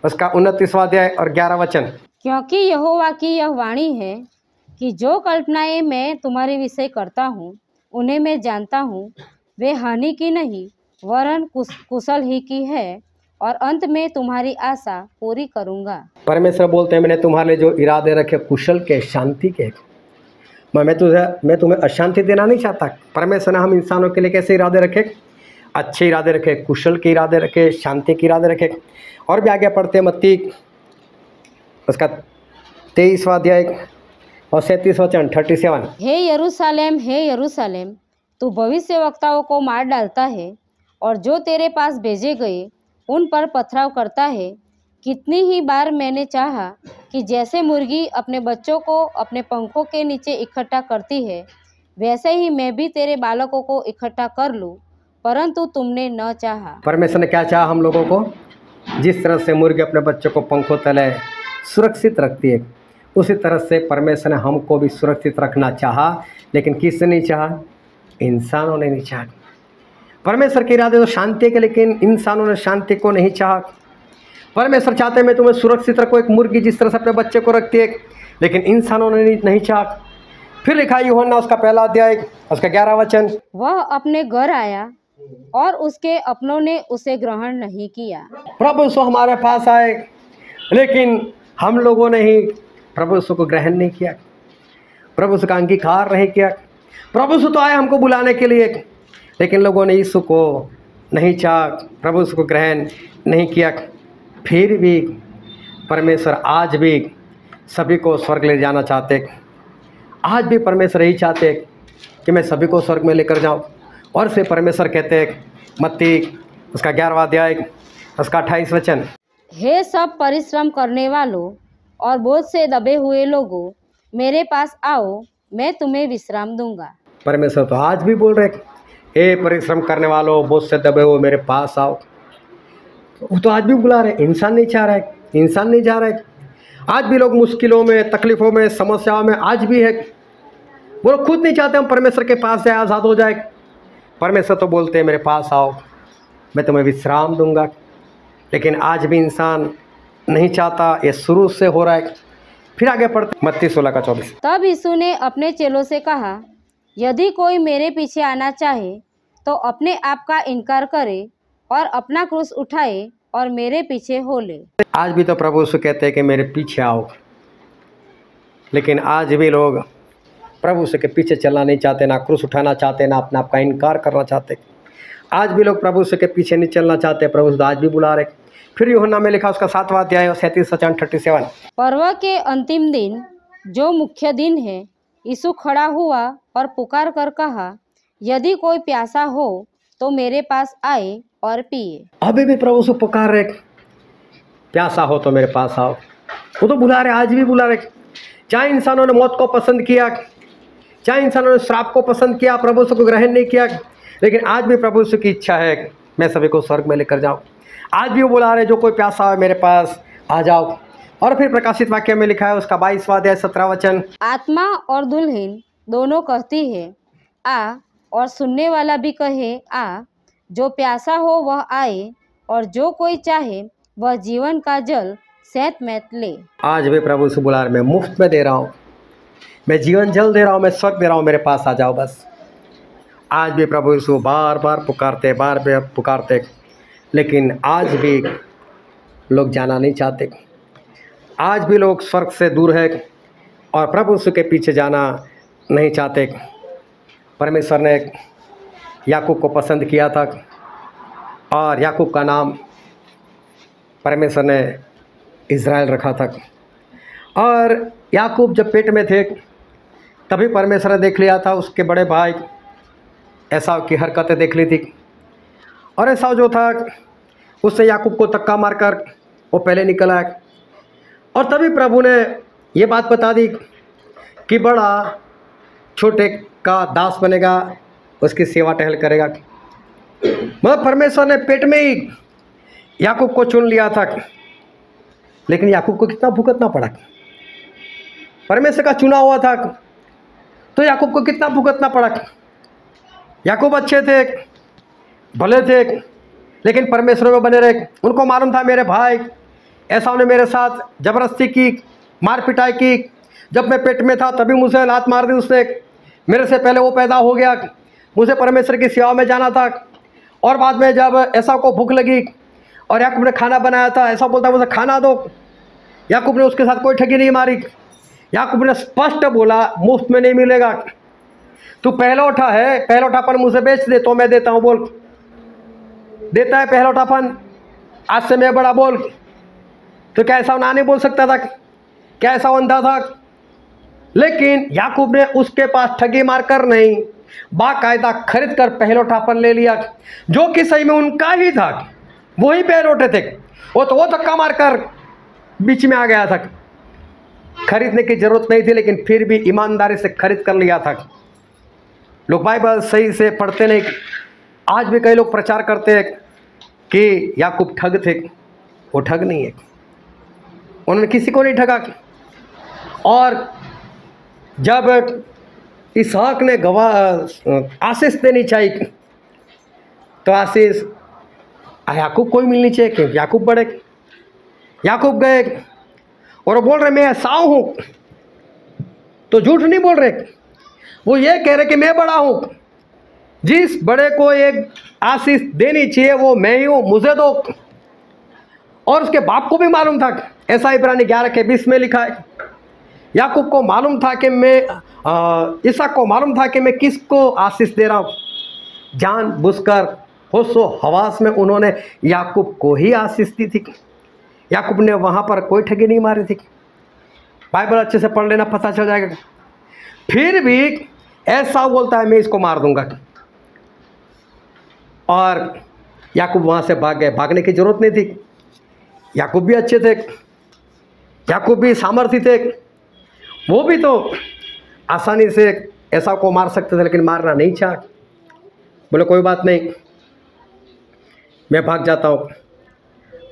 उसका 29वां अध्याय और 11 वचन। क्योंकि यहोवा की यह वाणी है कि जो कल्पनाएं मैं तुम्हारे विषय करता हूँ उन्हें मैं जानता हूँ, वे हानि की नहीं वरन कुशल ही की है, और अंत में तुम्हारी आशा पूरी करूँगा। परमेश्वर बोलते हैं मैंने तुम्हारे लिए जो इरादे रखे कुशल के, शांति के। मैं तुम्हें अशांति देना नहीं चाहता। परमेश्वर ने हम इंसानों के लिए कैसे इरादे रखे? अच्छे इरादे रखे, कुशल के इरादे रखे, शांति के इरादे रखे। और भी आगे पढ़ते हैं मत्ती उसका 23वां अध्याय और 37 वचन 37। हे यरूशलेम, तू भविष्यवक्ताओं को मार डालता है और जो तेरे पास भेजे गए उन पर पथराव करता है। कितनी ही बार मैंने चाहा कि जैसे मुर्गी अपने बच्चों को अपने पंखों के नीचे इकट्ठा करती है, वैसे ही मैं भी तेरे बालकों को इकट्ठा कर लूं, परंतु तुमने न चाहा। परमेश्वर ने क्या चाहा हम लोगों को? जिस तरह से मुर्गी अपने बच्चों को पंखों तले सुरक्षित रखती है, उसी तरह से परमेश्वर ने हमको भी सुरक्षित रखना चाहा। लेकिन किसने नहीं चाहा? इंसानों ने नहीं चाहा। परमेश्वर के इरादे तो शांति के, लेकिन इंसानों ने शांति को नहीं चाहा। परमेश्वर चाहते मैं तुम्हें सुरक्षित रखो, एक मुर्गी जिस तरह से अपने बच्चे को रखती है, लेकिन इंसानों ने नहीं चाहा। फिर लिखा यूहन्ना उसका 1 अध्याय उसका 11 वचन। वह अपने घर आया और उसके अपनों ने उसे ग्रहण नहीं किया। प्रभु यीशु हमारे पास आए, लेकिन हम लोगों ने ही प्रभु यीशु को ग्रहण नहीं किया, प्रभु यीशु का अंगीकार नहीं किया। प्रभु यीशु तो आए हमको बुलाने के लिए, लेकिन लोगों ने यीशु को नहीं चाहा, प्रभु यीशु को ग्रहण नहीं किया। फिर भी परमेश्वर आज भी सभी को स्वर्ग ले जाना चाहते। आज भी परमेश्वर यही चाहते कि मैं सभी को स्वर्ग में लेकर जाऊं। और से परमेश्वर कहते हैं मत्ती उसका 11वां अध्याय उसका 28 वचन। हे सब परिश्रम करने वालों और बोझ से दबे हुए लोगों, मेरे पास आओ, मैं तुम्हें विश्राम दूंगा। परमेश्वर तो आज भी बोल रहे, हे परिश्रम करने वालों, बोझ से दबे हुए मेरे पास आओ। वो तो आज भी बुला रहे, इंसान नहीं चाह रहा है, इंसान नहीं जा रहा है। आज भी लोग मुश्किलों में, तकलीफ़ों में, समस्याओं में आज भी है। वो लोग खुद नहीं चाहते हम परमेश्वर के पास जाए, आज़ाद हो जाए। परमेश्वर तो बोलते हैं मेरे पास आओ, मैं तुम्हें विश्राम दूंगा। लेकिन आज भी इंसान नहीं चाहता, ये शुरू से हो रहा है। फिर आगे पढ़ते मत्ती 16 का 24। तब यीशु ने अपने चेलों से कहा, यदि कोई मेरे पीछे आना चाहे तो अपने आप का इनकार करे और अपना क्रूस उठाए और मेरे पीछे हो ले। आज भी तो प्रभु यीशु कहते हैं कि मेरे पीछे आओ, लेकिन आज भी लोग प्रभु यीशु के पीछे चलना नहीं चाहते, ना क्रूस उठाना चाहते, ना अपने आप का इनकार करना चाहते। आज भी लोग प्रभु यीशु के पीछे नहीं चलना चाहते। प्रभु यीशु आज भी बुला रहे। फिर यूहन्ना में लिखा उसका 7वां अध्याय और 37 वचन 37। पर्व के अंतिम दिन जो मुख्य दिन है, यीशु खड़ा हुआ और पुकार कर कहा, यदि कोई प्यासा हो तो मेरे पास आए और पिए। अभी भी प्रभु यीशु पुकार रहे, प्यासा हो तो मेरे पास आओ। वो तो बुला रहे, आज भी बुला रहे। चाहे इंसानों ने मौत को पसंद किया, चाहे इंसानों ने श्राप को पसंद किया, प्रभु यीशु को ग्रहण नहीं किया, लेकिन आज भी प्रभु यीशु की इच्छा है मैं सभी को स्वर्ग में लेकर जाऊं। आज भी वो बुला रहे, जो कोई प्यासा हो मेरे पास आ जाओ। और फिर प्रकाशित वाक्य में लिखा है उसका 22वां अध्याय 17 वचन। आत्मा और दुल्हन दोनों कहती है आ, और सुनने वाला भी कहे आ। जो प्यासा हो वह आए, और जो कोई चाहे वह जीवन का जल सैत मैत ले। आज भी प्रभु से बुला रहे, मैं मुफ्त में दे रहा हूँ, मैं जीवन जल दे रहा हूँ, मैं स्वर्ग दे रहा हूँ, मेरे पास आ जाओ बस। आज भी प्रभु यीशु बार बार पुकारते, लेकिन आज भी लोग जाना नहीं चाहते। आज भी लोग स्वर्ग से दूर है और प्रभु यीशु के पीछे जाना नहीं चाहते। परमेश्वर ने याकूब को पसंद किया था, और याकूब का नाम परमेश्वर ने इज़राइल रखा था। और याकूब जब पेट में थे तभी परमेश्वर ने देख लिया था, उसके बड़े भाई एसाव की हरकतें देख ली थी। और एसाव जो था उसने याकूब को धक्का मारकर वो पहले निकल आया। और तभी प्रभु ने ये बात बता दी कि बड़ा छोटे का दास बनेगा, उसकी सेवा टहल करेगा। मतलब परमेश्वर ने पेट में ही याकूब को चुन लिया था, लेकिन याकूब को कितना भुगतना पड़ा। परमेश्वर का चुना हुआ था तो याकूब को कितना भुगतना पड़ा। याकूब अच्छे थे, भले थे, लेकिन परमेश्वर में बने रहे। उनको मालूम था मेरे भाई एसाव ने मेरे साथ ज़बरदस्ती की, मार पिटाई की। जब मैं पेट में था तभी मुझे लात मार दी उसने, मेरे से पहले वो पैदा हो गया। मुझे परमेश्वर की सेवा में जाना था। और बाद में जब एसाव को भूख लगी और याकूब ने खाना बनाया था, एसाव बोलता मुझे खाना दो। याकूब ने उसके साथ कोई ठगी नहीं मारी। याकूब ने स्पष्ट बोला मुफ्त में नहीं मिलेगा, तू पहलौठा है, पहलौठापन मुझे बेच दे तो मैं देता हूँ। बोल देता है पहलौठापन, आज से मैं बड़ा। बोल तो क्या एसाव ना नहीं बोल सकता था? क्या एसाव अंधा था? लेकिन याकूब ने उसके पास ठगी मारकर नहीं, बाकायदा खरीद कर पहलौठापन ले लिया, जो कि सही में उनका ही था। वही पहलौठे थे। वो धक्का मारकर बीच में आ गया था। खरीदने की जरूरत नहीं थी, लेकिन फिर भी ईमानदारी से खरीद कर लिया था। लोग बाइबल सही से पढ़ते नहीं। आज भी कई लोग प्रचार करते हैं कि याकूब ठग थे। वो ठग नहीं है, उन्होंने किसी को नहीं ठगा। और जब इसहाक ने आशीष देनी चाहिए तो आशीष याकूब को ही मिलनी चाहिए, क्योंकि याकूब बड़े। याकूब गए और बोल रहे मैं एसाव हूँ, तो झूठ नहीं बोल रहे, वो ये कह रहे कि मैं बड़ा हूँ। जिस बड़े को एक आशीष देनी चाहिए वो मैं ही हूँ, मुझे दो। और उसके बाप को भी मालूम था, ऐसा इब्रानी 11:20 में लिखा है। याकूब को मालूम था कि इसहाक को मालूम था कि मैं किसको आशीष दे रहा हूँ। जानबूझकर होशो हवास में उन्होंने याकूब को ही आशीष दी थी। याकूब ने वहाँ पर कोई ठगी नहीं मारी थी। बाइबल अच्छे से पढ़ लेना, पता चल जाएगा। फिर भी ऐसा बोलता है मैं इसको मार दूंगा। और याकूब वहाँ से भाग गए। भागने की जरूरत नहीं थी। याकूब भी अच्छे थे, याकूब भी सामर्थ्य थे। वो भी तो आसानी से एसाव को मार सकते थे, लेकिन मारना नहीं चाहा। बोले कोई बात नहीं, मैं भाग जाता हूँ।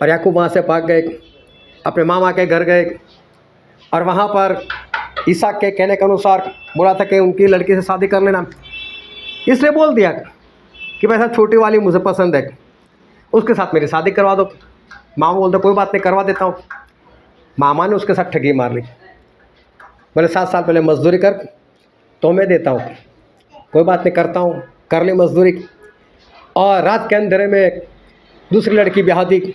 और याकूब वहाँ से भाग गए, अपने मामा के घर गए। और वहाँ पर इसहाक के कहने के अनुसार बोला था कि उनकी लड़की से शादी कर लेना। इसलिए बोल दिया कि वैसा छोटी वाली मुझे पसंद है, उसके साथ मेरी शादी करवा दो। मामा बोलते कोई बात नहीं, करवा देता हूँ। मामा ने उसके साथ ठगी मार ली। बोले 7 साल पहले मजदूरी कर तो मैं देता हूँ। कोई बात नहीं, करता हूँ। कर ली मजदूरी। और रात के अंधेरे में दूसरी लड़की ब्याह दी।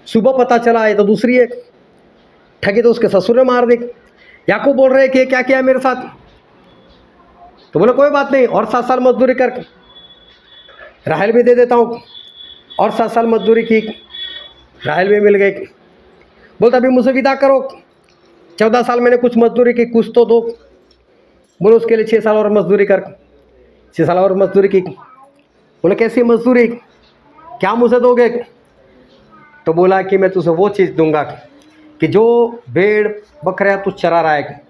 सुबह पता चला ये तो दूसरी है। ठगी तो उसके ससुर ने मार दी। याकूब बोल रहे कि ये क्या किया मेरे साथ? तो बोले कोई बात नहीं, और 7 साल मजदूरी कर, राहेल भी दे देता हूँ। और 7 साल मजदूरी की, राहेल भी मिल गई। बोलता अभी मुझे विदा करो, 14 साल मैंने कुछ मजदूरी की, कुछ तो दो। बोलो उसके लिए 6 साल और मजदूरी कर। 6 साल और मजदूरी की। बोले कैसी मजदूरी, क्या मुझे दोगे? तो बोला कि मैं तुझे वो चीज़ दूंगा कि जो भेड़ बकरियाँ तू चरा रहा है,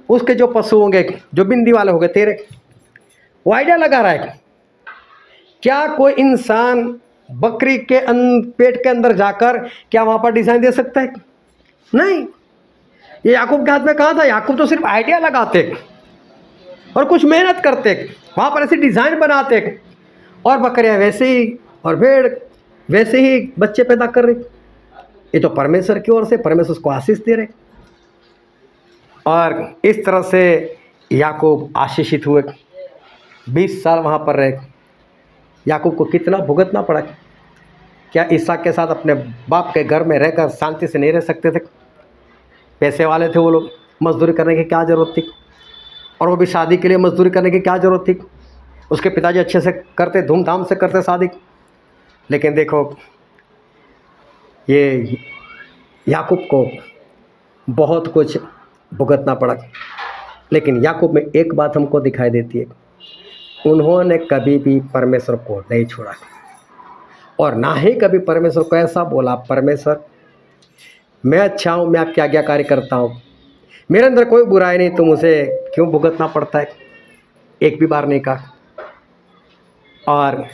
उसके जो पशु होंगे, जो बिंदी वाले होंगे तेरे। वो आइडिया लगा रहा है। क्या कोई इंसान बकरी के पेट के अंदर जाकर क्या वहाँ पर डिज़ाइन दे सकता है? नहीं। ये याकूब के हाथ में कहाँ था? याकूब तो सिर्फ आइडिया लगाते और कुछ मेहनत करते, वहाँ पर ऐसे डिज़ाइन बनाते, और बकरियाँ वैसे ही और भेड़ वैसे ही बच्चे पैदा कर रही। ये तो परमेश्वर की ओर से, परमेश्वर उसको आशीष दे रहे। और इस तरह से याकूब आशीषित हुए। 20 साल वहाँ पर रहे। याकूब को कितना भुगतना पड़ा। क्या इसहाक के साथ अपने बाप के घर में रहकर शांति से नहीं रह सकते थे? पैसे वाले थे वो लोग, मजदूरी करने की क्या ज़रूरत थी? और वो भी शादी के लिए मजदूरी करने की क्या ज़रूरत थी? उसके पिताजी अच्छे से करते, धूमधाम से करते शादी। लेकिन देखो ये याकूब को बहुत कुछ भुगतना पड़ा, लेकिन याकूब में एक बात हमको दिखाई देती है, उन्होंने कभी भी परमेश्वर को नहीं छोड़ा और ना ही कभी परमेश्वर को ऐसा बोला, परमेश्वर मैं अच्छा हूँ, मैं आपकी आज्ञाकारी करता हूँ, मेरे अंदर कोई बुराई नहीं, तो मुझे क्यों भुगतना पड़ता है, एक भी बार नहीं कहा। और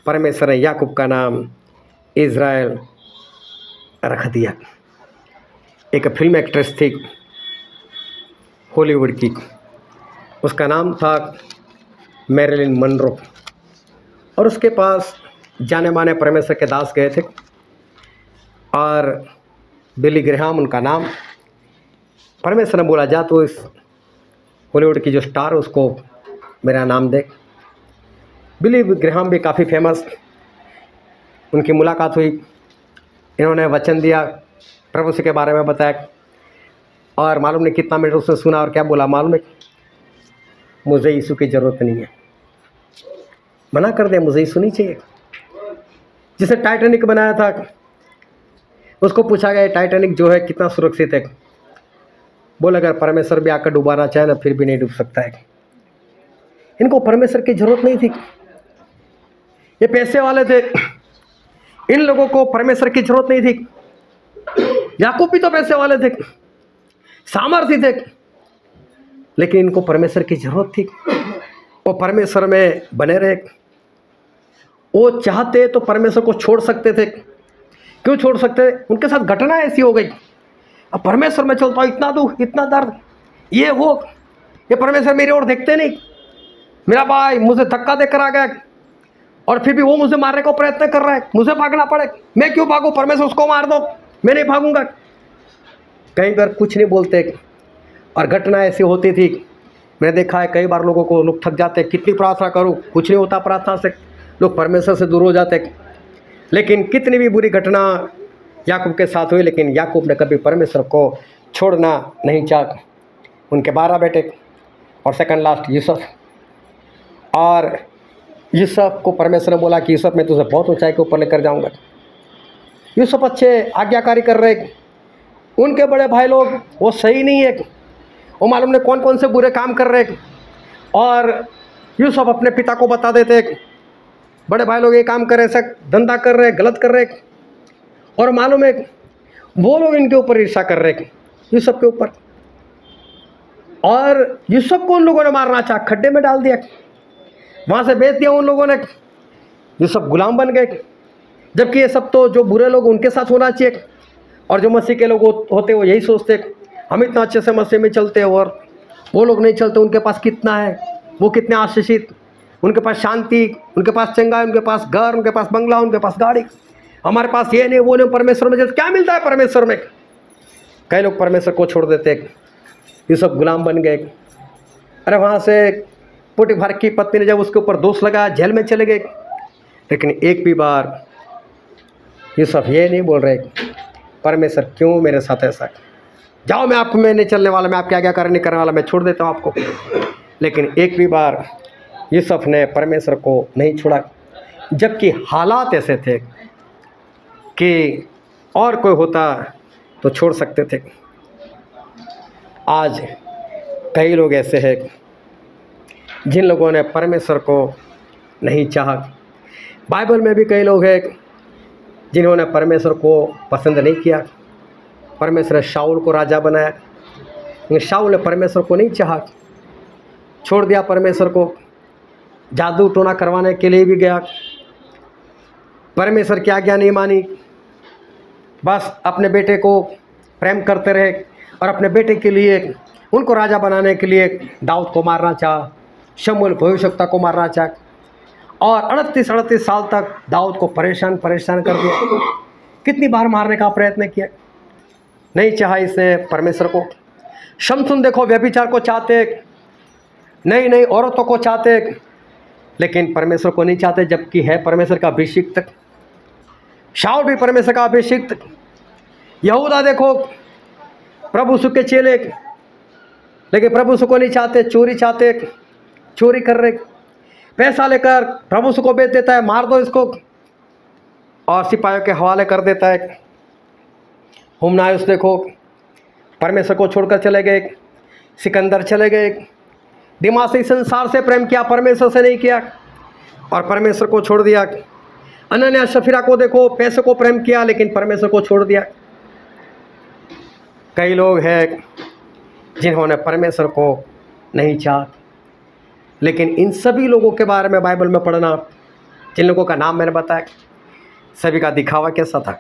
परमेश्वर ने याकूब का नाम इज़राइल रख दिया। एक फिल्म एक्ट्रेस थी हॉलीवुड की, उसका नाम था मैरिलिन मनरो, और उसके पास जाने माने परमेश्वर के दास गए थे और बिली ग्रैहम उनका नाम। परमेश्वर ने बोला जा तो इस हॉलीवुड की जो स्टार उसको मेरा नाम दे। बिली ग्रैहम भी काफ़ी फेमस, उनकी मुलाकात हुई, इन्होंने वचन दिया, प्रभु से के बारे में बताया और मालूम नहीं कितना मिनट उसने सुना और क्या बोला मालूम है, मुझे यीशु की ज़रूरत नहीं है, मना कर दे, मुझे यीशु नहीं चाहिए। जिसे टाइटैनिक बनाया था उसको पूछा गया टाइटैनिक जो है कितना सुरक्षित है, बोले अगर परमेश्वर भी आकर डुबाना चाहे ना फिर भी नहीं डूब सकता है। इनको परमेश्वर की ज़रूरत नहीं थी, ये पैसे वाले थे, इन लोगों को परमेश्वर की ज़रूरत नहीं थी। याकूब भी तो पैसे वाले थे, सामर्थ्य थे, लेकिन इनको परमेश्वर की ज़रूरत थी। वो परमेश्वर में बने रहे, वो चाहते तो परमेश्वर को छोड़ सकते थे, क्यों छोड़ सकते, उनके साथ घटना ऐसी हो गई, अब परमेश्वर में चलता हूँ, इतना दुख इतना दर्द ये वो, ये परमेश्वर मेरी ओर देखते नहीं, मेरा भाई मुझे धक्का देकर आ गया और फिर भी वो मुझे मारने का प्रयत्न कर रहा है, मुझे भागना पड़े, मैं क्यों भागूं, परमेश्वर उसको मार दो, मैं नहीं भागूंगा। कई बार कुछ नहीं बोलते और घटना ऐसी होती थी, मैंने देखा है कई बार लोगों को, लोग थक जाते, कितनी प्रार्थना करूं कुछ नहीं होता, प्रार्थना से लोग परमेश्वर से दूर हो जाते। लेकिन कितनी भी बुरी घटना याकूब के साथ हुई, लेकिन याकूब ने कभी परमेश्वर को छोड़ना नहीं चाहा। उनके 12 बेटे और सेकंड लास्ट यूसुफ, और यूसुफ को परमेश्वर ने बोला कि यूसुफ मैं तुझे बहुत ऊंचाई के ऊपर लेकर जाऊंगा। यूसुफ अच्छे आज्ञाकारी कर रहे, उनके बड़े भाई लोग वो सही नहीं है, वो मालूम नहीं कौन कौन से बुरे काम कर रहे, और यूसुफ अपने पिता को बता देते बड़े भाई लोग ये काम कर रहे, सब धंधा कर रहे, गलत कर रहे, और मालूम है वो लोग इनके ऊपर ईर्ष्या कर रहे यूसुफ के ऊपर, और यूसुफ को उन लोगों ने मारना चाहा, खड्डे में डाल दिया, वहाँ से बेच दिया उन लोगों ने, यूसुफ गुलाम बन गए। जबकि ये सब तो जो बुरे लोग उनके साथ होना चाहिए, और जो मसीह के लोग होते वो यही सोचते हम इतना अच्छे से मसीह में चलते हैं और वो लोग नहीं चलते, उनके पास कितना है, वो कितने आशीषित, उनके पास शांति, उनके पास चंगाई, उनके पास घर, उनके पास बंगला, उनके पास गाड़ी, हमारे पास ये नहीं वो नहीं, परमेश्वर में जब क्या मिलता है परमेश्वर में। कई लोग परमेश्वर को छोड़ देते, ये सब गुलाम बन गए। अरे वहाँ से पोटीफर की पत्नी ने जब उसके ऊपर दोष लगाया, जेल में चले गए, लेकिन एक भी बार ये सब ये नहीं बोल रहे परमेश्वर क्यों मेरे साथ ऐसा, जाओ मैं आपको, मैं नहीं चलने वाला, मैं आपकी आज्ञा नहीं करने वाला, मैं छोड़ देता हूँ आपको। लेकिन एक भी बार यूसुफ ने परमेश्वर को नहीं छोड़ा, जबकि हालात ऐसे थे कि और कोई होता तो छोड़ सकते थे। आज कई लोग ऐसे हैं जिन लोगों ने परमेश्वर को नहीं चाहा। बाइबल में भी कई लोग हैं जिन्होंने परमेश्वर को पसंद नहीं किया। परमेश्वर ने शाऊल को राजा बनाया, लेकिन शाऊल ने परमेश्वर को नहीं चाहा, छोड़ दिया परमेश्वर को, जादू टोना करवाने के लिए भी गया, परमेश्वर की आज्ञा नहीं मानी, बस अपने बेटे को प्रेम करते रहे और अपने बेटे के लिए, उनको राजा बनाने के लिए दाऊद को मारना चाहा, शमूएल भविष्यवक्ता को मारना चाहा, और 38 साल तक दाऊद को परेशान कर दिया। कितनी बार मारने का प्रयत्न किया, नहीं चाहा इसने परमेश्वर को। शमसून देखो व्यभिचार को चाहते, नई नई औरतों को चाहते, लेकिन परमेश्वर को नहीं चाहते, जबकि है परमेश्वर का अभिषिक्त। शाऊल भी परमेश्वर का अभिषिक्त। यहूदा देखो प्रभु यीशु के चेले, लेकिन प्रभु यीशु को नहीं चाहते, चोरी चाहते, चोरी कर रहे, पैसा लेकर प्रभु यीशु को बेच देता है, मार दो इसको। और सिपाहियों के हवाले कर देता है। हुमनायुस देखो परमेश्वर को छोड़कर चले गए, सिकंदर चले गए, दिमाग से संसार से प्रेम किया, परमेश्वर से नहीं किया और परमेश्वर को छोड़ दिया। अनन्या सफीरा को देखो, पैसे को प्रेम किया लेकिन परमेश्वर को छोड़ दिया। कई लोग हैं जिन्होंने परमेश्वर को नहीं चाहा, लेकिन इन सभी लोगों के बारे में बाइबल में पढ़ना, जिन लोगों का नाम मैंने बताया, सभी का दिखावा कैसा था।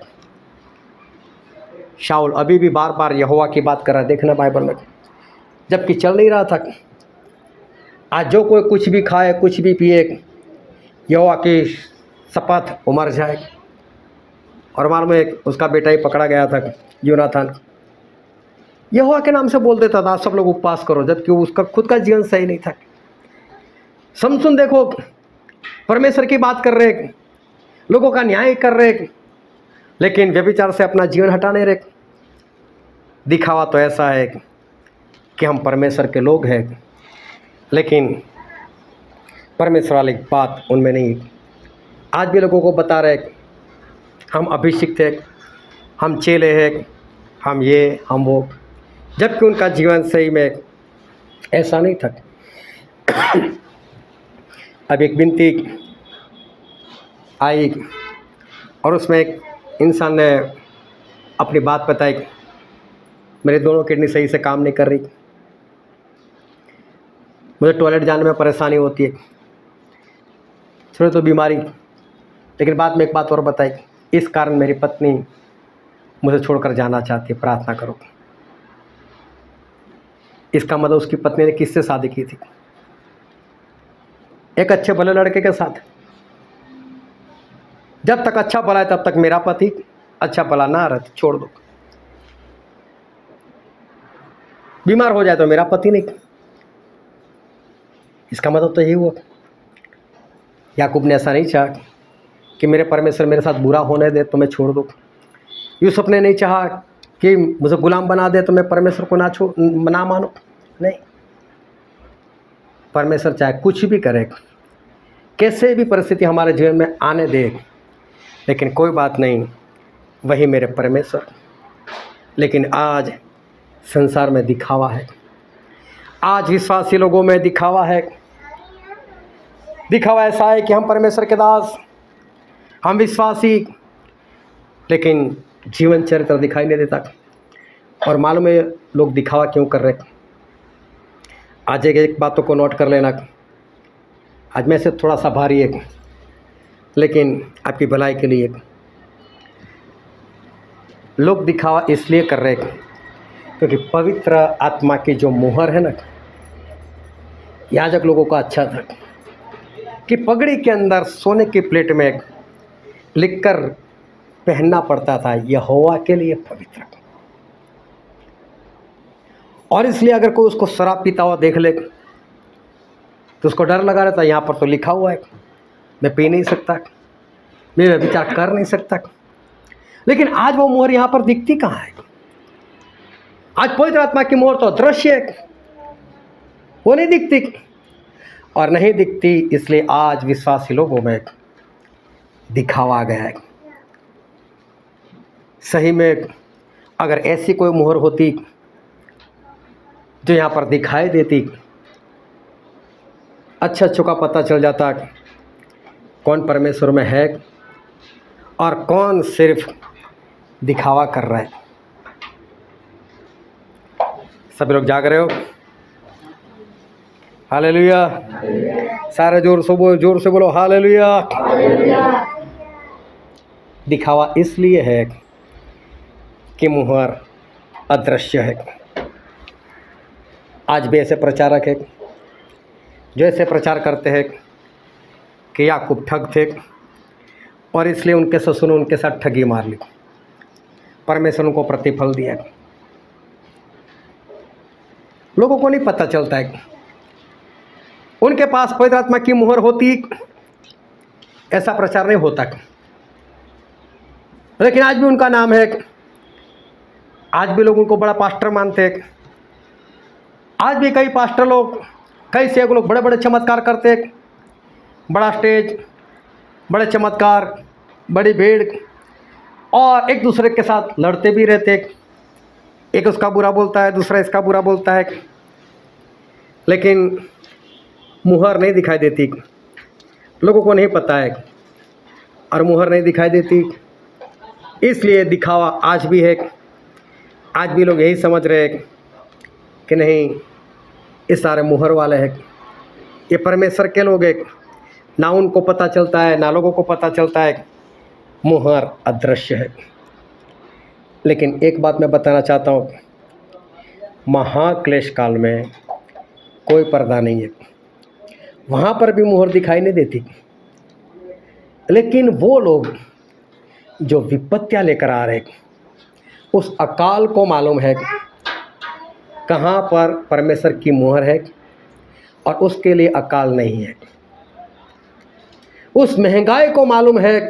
शाऊल अभी भी बार बार यहोवा की बात कर रहा है, देखना बाइबल में, जबकि चल नहीं रहा था। आज जो कोई कुछ भी खाए, कुछ भी पिए, यहोवा की शपथ वो मर जाए। और मालूम है उसका बेटा ही पकड़ा गया था, योनाथन, यहोवा के नाम से बोल देता था सब लोग उपवास करो, जबकि उसका खुद का जीवन सही नहीं था। समसुन देखो परमेश्वर की बात कर रहे, लोगों का न्याय कर रहे, लेकिन व्यभिचार से अपना जीवन हटा नहीं रहे। दिखावा तो ऐसा है कि हम परमेश्वर के लोग हैं, लेकिन परमेश्वर वाली बात उनमें नहीं। आज भी लोगों को बता रहे हम अभिषिक्त हैं, हम चेले हैं, हम ये हम वो, जबकि उनका जीवन सही में ऐसा नहीं था। अब एक विनती आई और उसमें एक इंसान ने अपनी बात बताई, मेरे दोनों किडनी सही से काम नहीं कर रही, मुझे टॉयलेट जाने में परेशानी होती है, छोड़ो तो बीमारी, लेकिन बाद में एक बात और बताई, इस कारण मेरी पत्नी मुझे छोड़कर जाना चाहती है, प्रार्थना करो। इसका मतलब उसकी पत्नी ने किससे शादी की थी? एक अच्छे भले लड़के के साथ। जब तक अच्छा भला है तब तक मेरा पति, अच्छा भला ना रहे तो छोड़ दो। बीमार हो जाए तो मेरा पति नहीं। इसका मतलब तो यही हुआ। याकूब ने ऐसा नहीं चाहा कि मेरे परमेश्वर मेरे साथ बुरा होने दे तो मैं छोड़ दूँ। यूसुफ ने नहीं चाहा कि मुझे गुलाम बना दे तो मैं परमेश्वर को ना मानो। नहीं, परमेश्वर चाहे कुछ भी करे, कैसे भी परिस्थिति हमारे जीवन में आने दे, लेकिन कोई बात नहीं, वही मेरे परमेश्वर। लेकिन आज संसार में दिखावा है, आज विश्वासी लोगों में दिखावा है। दिखावा ऐसा है कि हम परमेश्वर के दास, हम विश्वासी, लेकिन जीवन चरित्र दिखाई नहीं देता। और मालूम है लोग दिखावा क्यों कर रहे? आज एक बातों को नोट कर लेना, आज में से थोड़ा सा भारी है, लेकिन आपकी भलाई के लिए। लोग दिखावा इसलिए कर रहे क्योंकि पवित्र आत्मा की जो मुहर है ना, याजक लोगों का अच्छा था कि पगड़ी के अंदर सोने की प्लेट में लिखकर पहनना पड़ता था, यहोवा के लिए पवित्र। और इसलिए अगर कोई उसको शराब पीता हुआ देख ले तो उसको डर लगा रहता, यहाँ पर तो लिखा हुआ है मैं पी नहीं सकता, मैं व्यभिचार कर नहीं सकता। लेकिन आज वो मोहर यहाँ पर दिखती कहाँ है? आज पवित्र आत्मा की मोहर तो दृश्य है, वो नहीं दिखती। और नहीं दिखती इसलिए आज विश्वासी लोगों में दिखावा आ गया है। सही में अगर ऐसी कोई मोहर होती जो यहाँ पर दिखाई देती, अच्छा का पता चल जाता कौन परमेश्वर में है और कौन सिर्फ दिखावा कर रहा है। सभी लोग जाग रहे हो? हालेलुया। सारे जोर से बोलो हालेलुया। दिखावा इसलिए है कि मुहर अदृश्य है। आज भी ऐसे प्रचारक है जो ऐसे प्रचार करते हैं कि याकूब ठग थे और इसलिए उनके ससुर ने उनके साथ ठगी मार ली, परमेश्वर उनको प्रतिफल दिया। लोगों को नहीं पता चलता है, उनके पास पवित्र आत्मा की मुहर होती, ऐसा प्रचार नहीं होता। लेकिन आज भी उनका नाम है, आज भी लोग उनको बड़ा पास्टर मानते हैं। आज भी कई पास्टर लोग, कई सेवक लोग बड़े बड़े चमत्कार करते हैं, बड़ा स्टेज, बड़े चमत्कार, बड़ी भीड़, और एक दूसरे के साथ लड़ते भी रहते। एक उसका बुरा बोलता है, दूसरा इसका बुरा बोलता है, लेकिन मुहर नहीं दिखाई देती, लोगों को नहीं पता है, और मुहर नहीं दिखाई देती, इसलिए दिखावा आज भी है। आज भी लोग यही समझ रहे हैं कि नहीं, ये सारे मुहर वाले हैं, ये परमेश्वर के लोग हैं, ना उनको पता चलता है ना लोगों को पता चलता है, मुहर अदृश्य है। लेकिन एक बात मैं बताना चाहता हूँ, महाक्लेश काल में कोई पर्दा नहीं है, वहाँ पर भी मुहर दिखाई नहीं देती। लेकिन वो लोग जो विपत्तियाँ लेकर आ रहे, उस अकाल को मालूम है कहाँ पर परमेश्वर की मुहर है, और उसके लिए अकाल नहीं है। उस महंगाई को मालूम है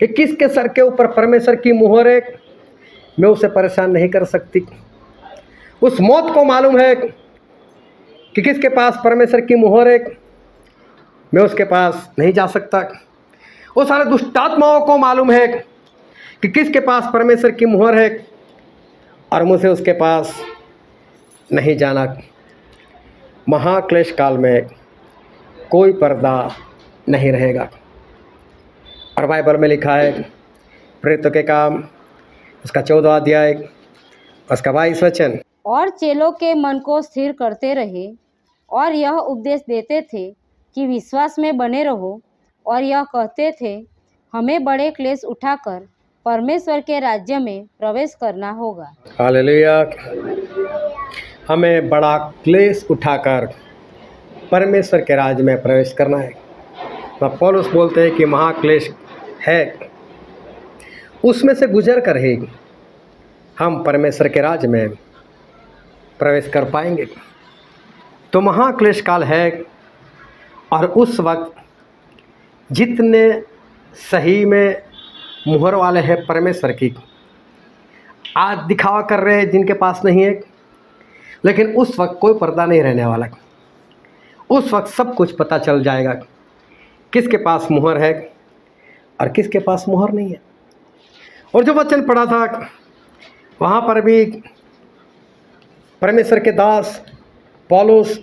कि किसके सर के ऊपर परमेश्वर की मुहर है, मैं उसे परेशान नहीं कर सकती। उस मौत को मालूम है कि किसके पास परमेश्वर की मुहर है, मैं उसके पास नहीं जा सकता। वो सारे दुष्टात्माओं को मालूम है कि किसके पास परमेश्वर की मुहर है, और मुझे उसके पास नहीं जाना। महाक्लेश काल में कोई पर्दा नहीं रहेगा। और बाइबल में लिखा है, प्रेरितों के काम उसका 14वां अध्याय उसका 22 वचन, और चेलों के मन को स्थिर करते रहे और यह उपदेश देते थे कि विश्वास में बने रहो, और यह कहते थे हमें बड़े क्लेश उठाकर परमेश्वर के राज्य में प्रवेश करना होगा। हालेलुया। हमें बड़ा क्लेश उठाकर परमेश्वर के राज्य में प्रवेश करना है। तो पौलुस बोलते हैं कि महाक्लेश है, उसमें से गुजर कर ही हम परमेश्वर के राज्य में प्रवेश कर पाएंगे। तो महाक्लेश काल है, और उस वक्त जितने सही में मुहर वाले हैं परमेश्वर की, आज दिखावा कर रहे हैं जिनके पास नहीं है, लेकिन उस वक्त कोई पर्दा नहीं रहने वाला। उस वक्त सब कुछ पता चल जाएगा किसके पास मुहर है और किसके पास मुहर नहीं है। और जो वचन पढ़ा था वहाँ पर भी परमेश्वर के दास पौलुस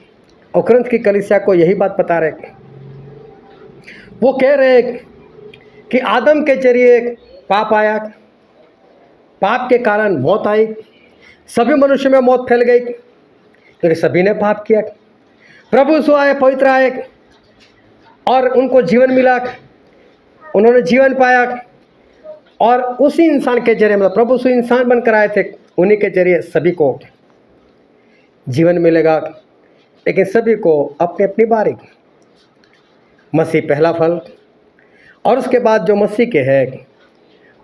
और कुरिन्थ की कलीसिया को यही बात बता रहे। वो कह रहे कि आदम के जरिए पाप आया, पाप के कारण मौत आई, सभी मनुष्य में मौत फैल गई क्योंकि सभी ने पाप किया। प्रभु यीशु आए, पवित्र आए, और उनको जीवन मिला, उन्होंने जीवन पाया, और उसी इंसान के जरिए, मतलब प्रभु यीशु इंसान बनकर आए थे, उन्हीं के जरिए सभी को जीवन मिलेगा। लेकिन सभी को अपनी अपनी बारी, मसीह पहला फल, और उसके बाद जो मसीह के है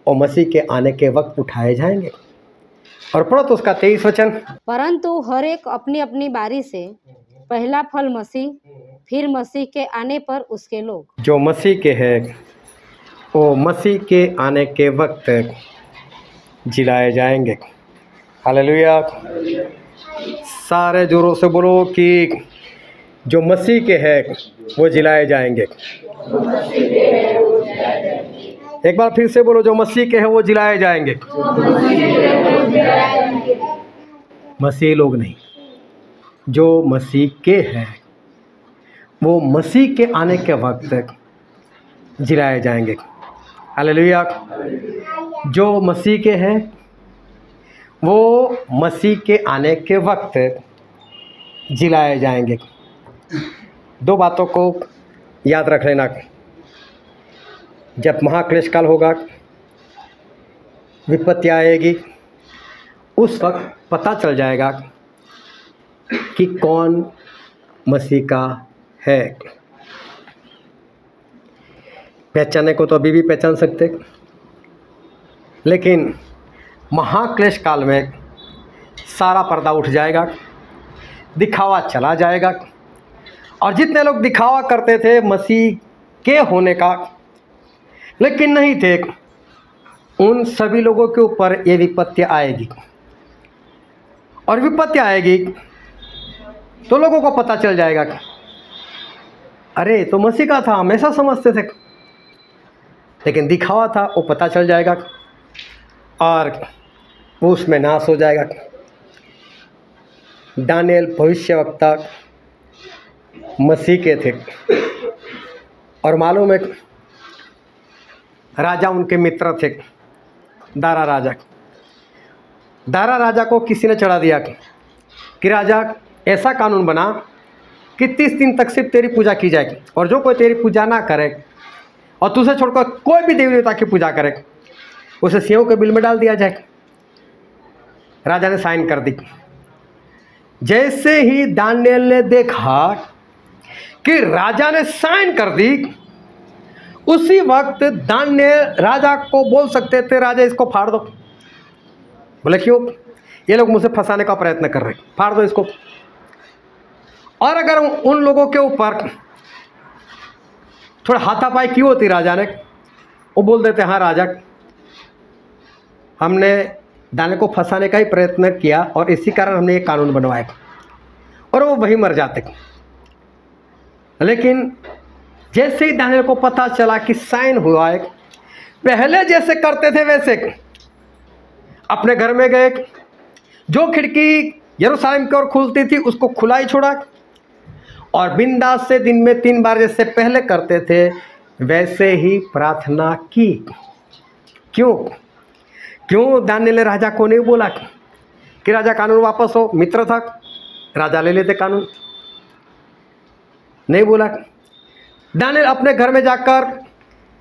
और मसीह के आने के वक्त उठाए जाएंगे। और पढ़ो तो उसका 23 वचन, परंतु हर एक अपनी अपनी बारी से, पहला फल मसीह, फिर मसीह के आने पर उसके लोग। जो मसीह के है वो मसीह के आने के वक्त जिलाए जाएंगे। हालेलुया। सारे जोरों से बोलो कि जो मसीह के है वो जिलाए जाएंगे। एक बार फिर से बोलो, जो मसीह के है वो जिलाए जाएंगे। मसीह लोग नहीं, जो मसीह के हैं वो मसीह के आने के वक्त जिलाए जाएंगे। हालेलुया। जो मसीह के हैं वो मसीह के आने के वक्त जिलाए जाएंगे। दो बातों को याद रख लेना। जब महाक्लेश काल होगा, विपत्ति आएगी, उस वक्त पता चल जाएगा कि कौन मसीह का है। पहचानने को तो अभी भी पहचान सकते, लेकिन महाक्लेश काल में सारा पर्दा उठ जाएगा, दिखावा चला जाएगा, और जितने लोग दिखावा करते थे मसीह के होने का लेकिन नहीं थे, उन सभी लोगों के ऊपर ये विपत्ति आएगी। और विपत्ति आएगी तो लोगों को पता चल जाएगा कि अरे तो मसीह का था, हम ऐसा समझते थे। लेकिन दिखावा था वो पता चल जाएगा और वो उसमें नाश हो जाएगा। दानियल भविष्यवक्ता मसीह के थे और मालूम है राजा उनके मित्र थे, दारा राजा। दारा राजा को किसी ने चढ़ा दिया कि राजा ऐसा कानून बना कि 30 दिन तक सिर्फ तेरी पूजा की जाएगी और जो कोई तेरी पूजा ना करे और तुझे छोड़कर कोई भी देवी देवता की पूजा करे उसे सिंहों के बिल में डाल दिया जाए। राजा ने साइन कर दी। जैसे ही दानियल ने देखा कि राजा ने साइन कर दी, उसी वक्त दानियल राजा को बोल सकते थे राजा इसको फाड़ दो। बोले क्यों? ये लोग मुझे फंसाने का प्रयत्न कर रहे हैं, फाड़ दो इसको। और अगर उन लोगों के ऊपर थोड़ा हाथापाई की होती राजा ने, वो बोल देते हाँ राजा हमने दानियल को फंसाने का ही प्रयत्न किया और इसी कारण हमने ये कानून बनवाया, और वो वही मर जाते। लेकिन जैसे ही दानियल को पता चला कि साइन हुआ है, पहले जैसे करते थे वैसे अपने घर में गए, जो खिड़की यरूशलेम की ओर खुलती थी उसको खुला ही छोड़ा और बिंदास से दिन में 3 बार जैसे पहले करते थे वैसे ही प्रार्थना की। क्यों दानियल ने राजा को नहीं बोला कि राजा कानून वापस हो? मित्र था, राजा ले लेते कानून। नहीं बोला। दानियल अपने घर में जाकर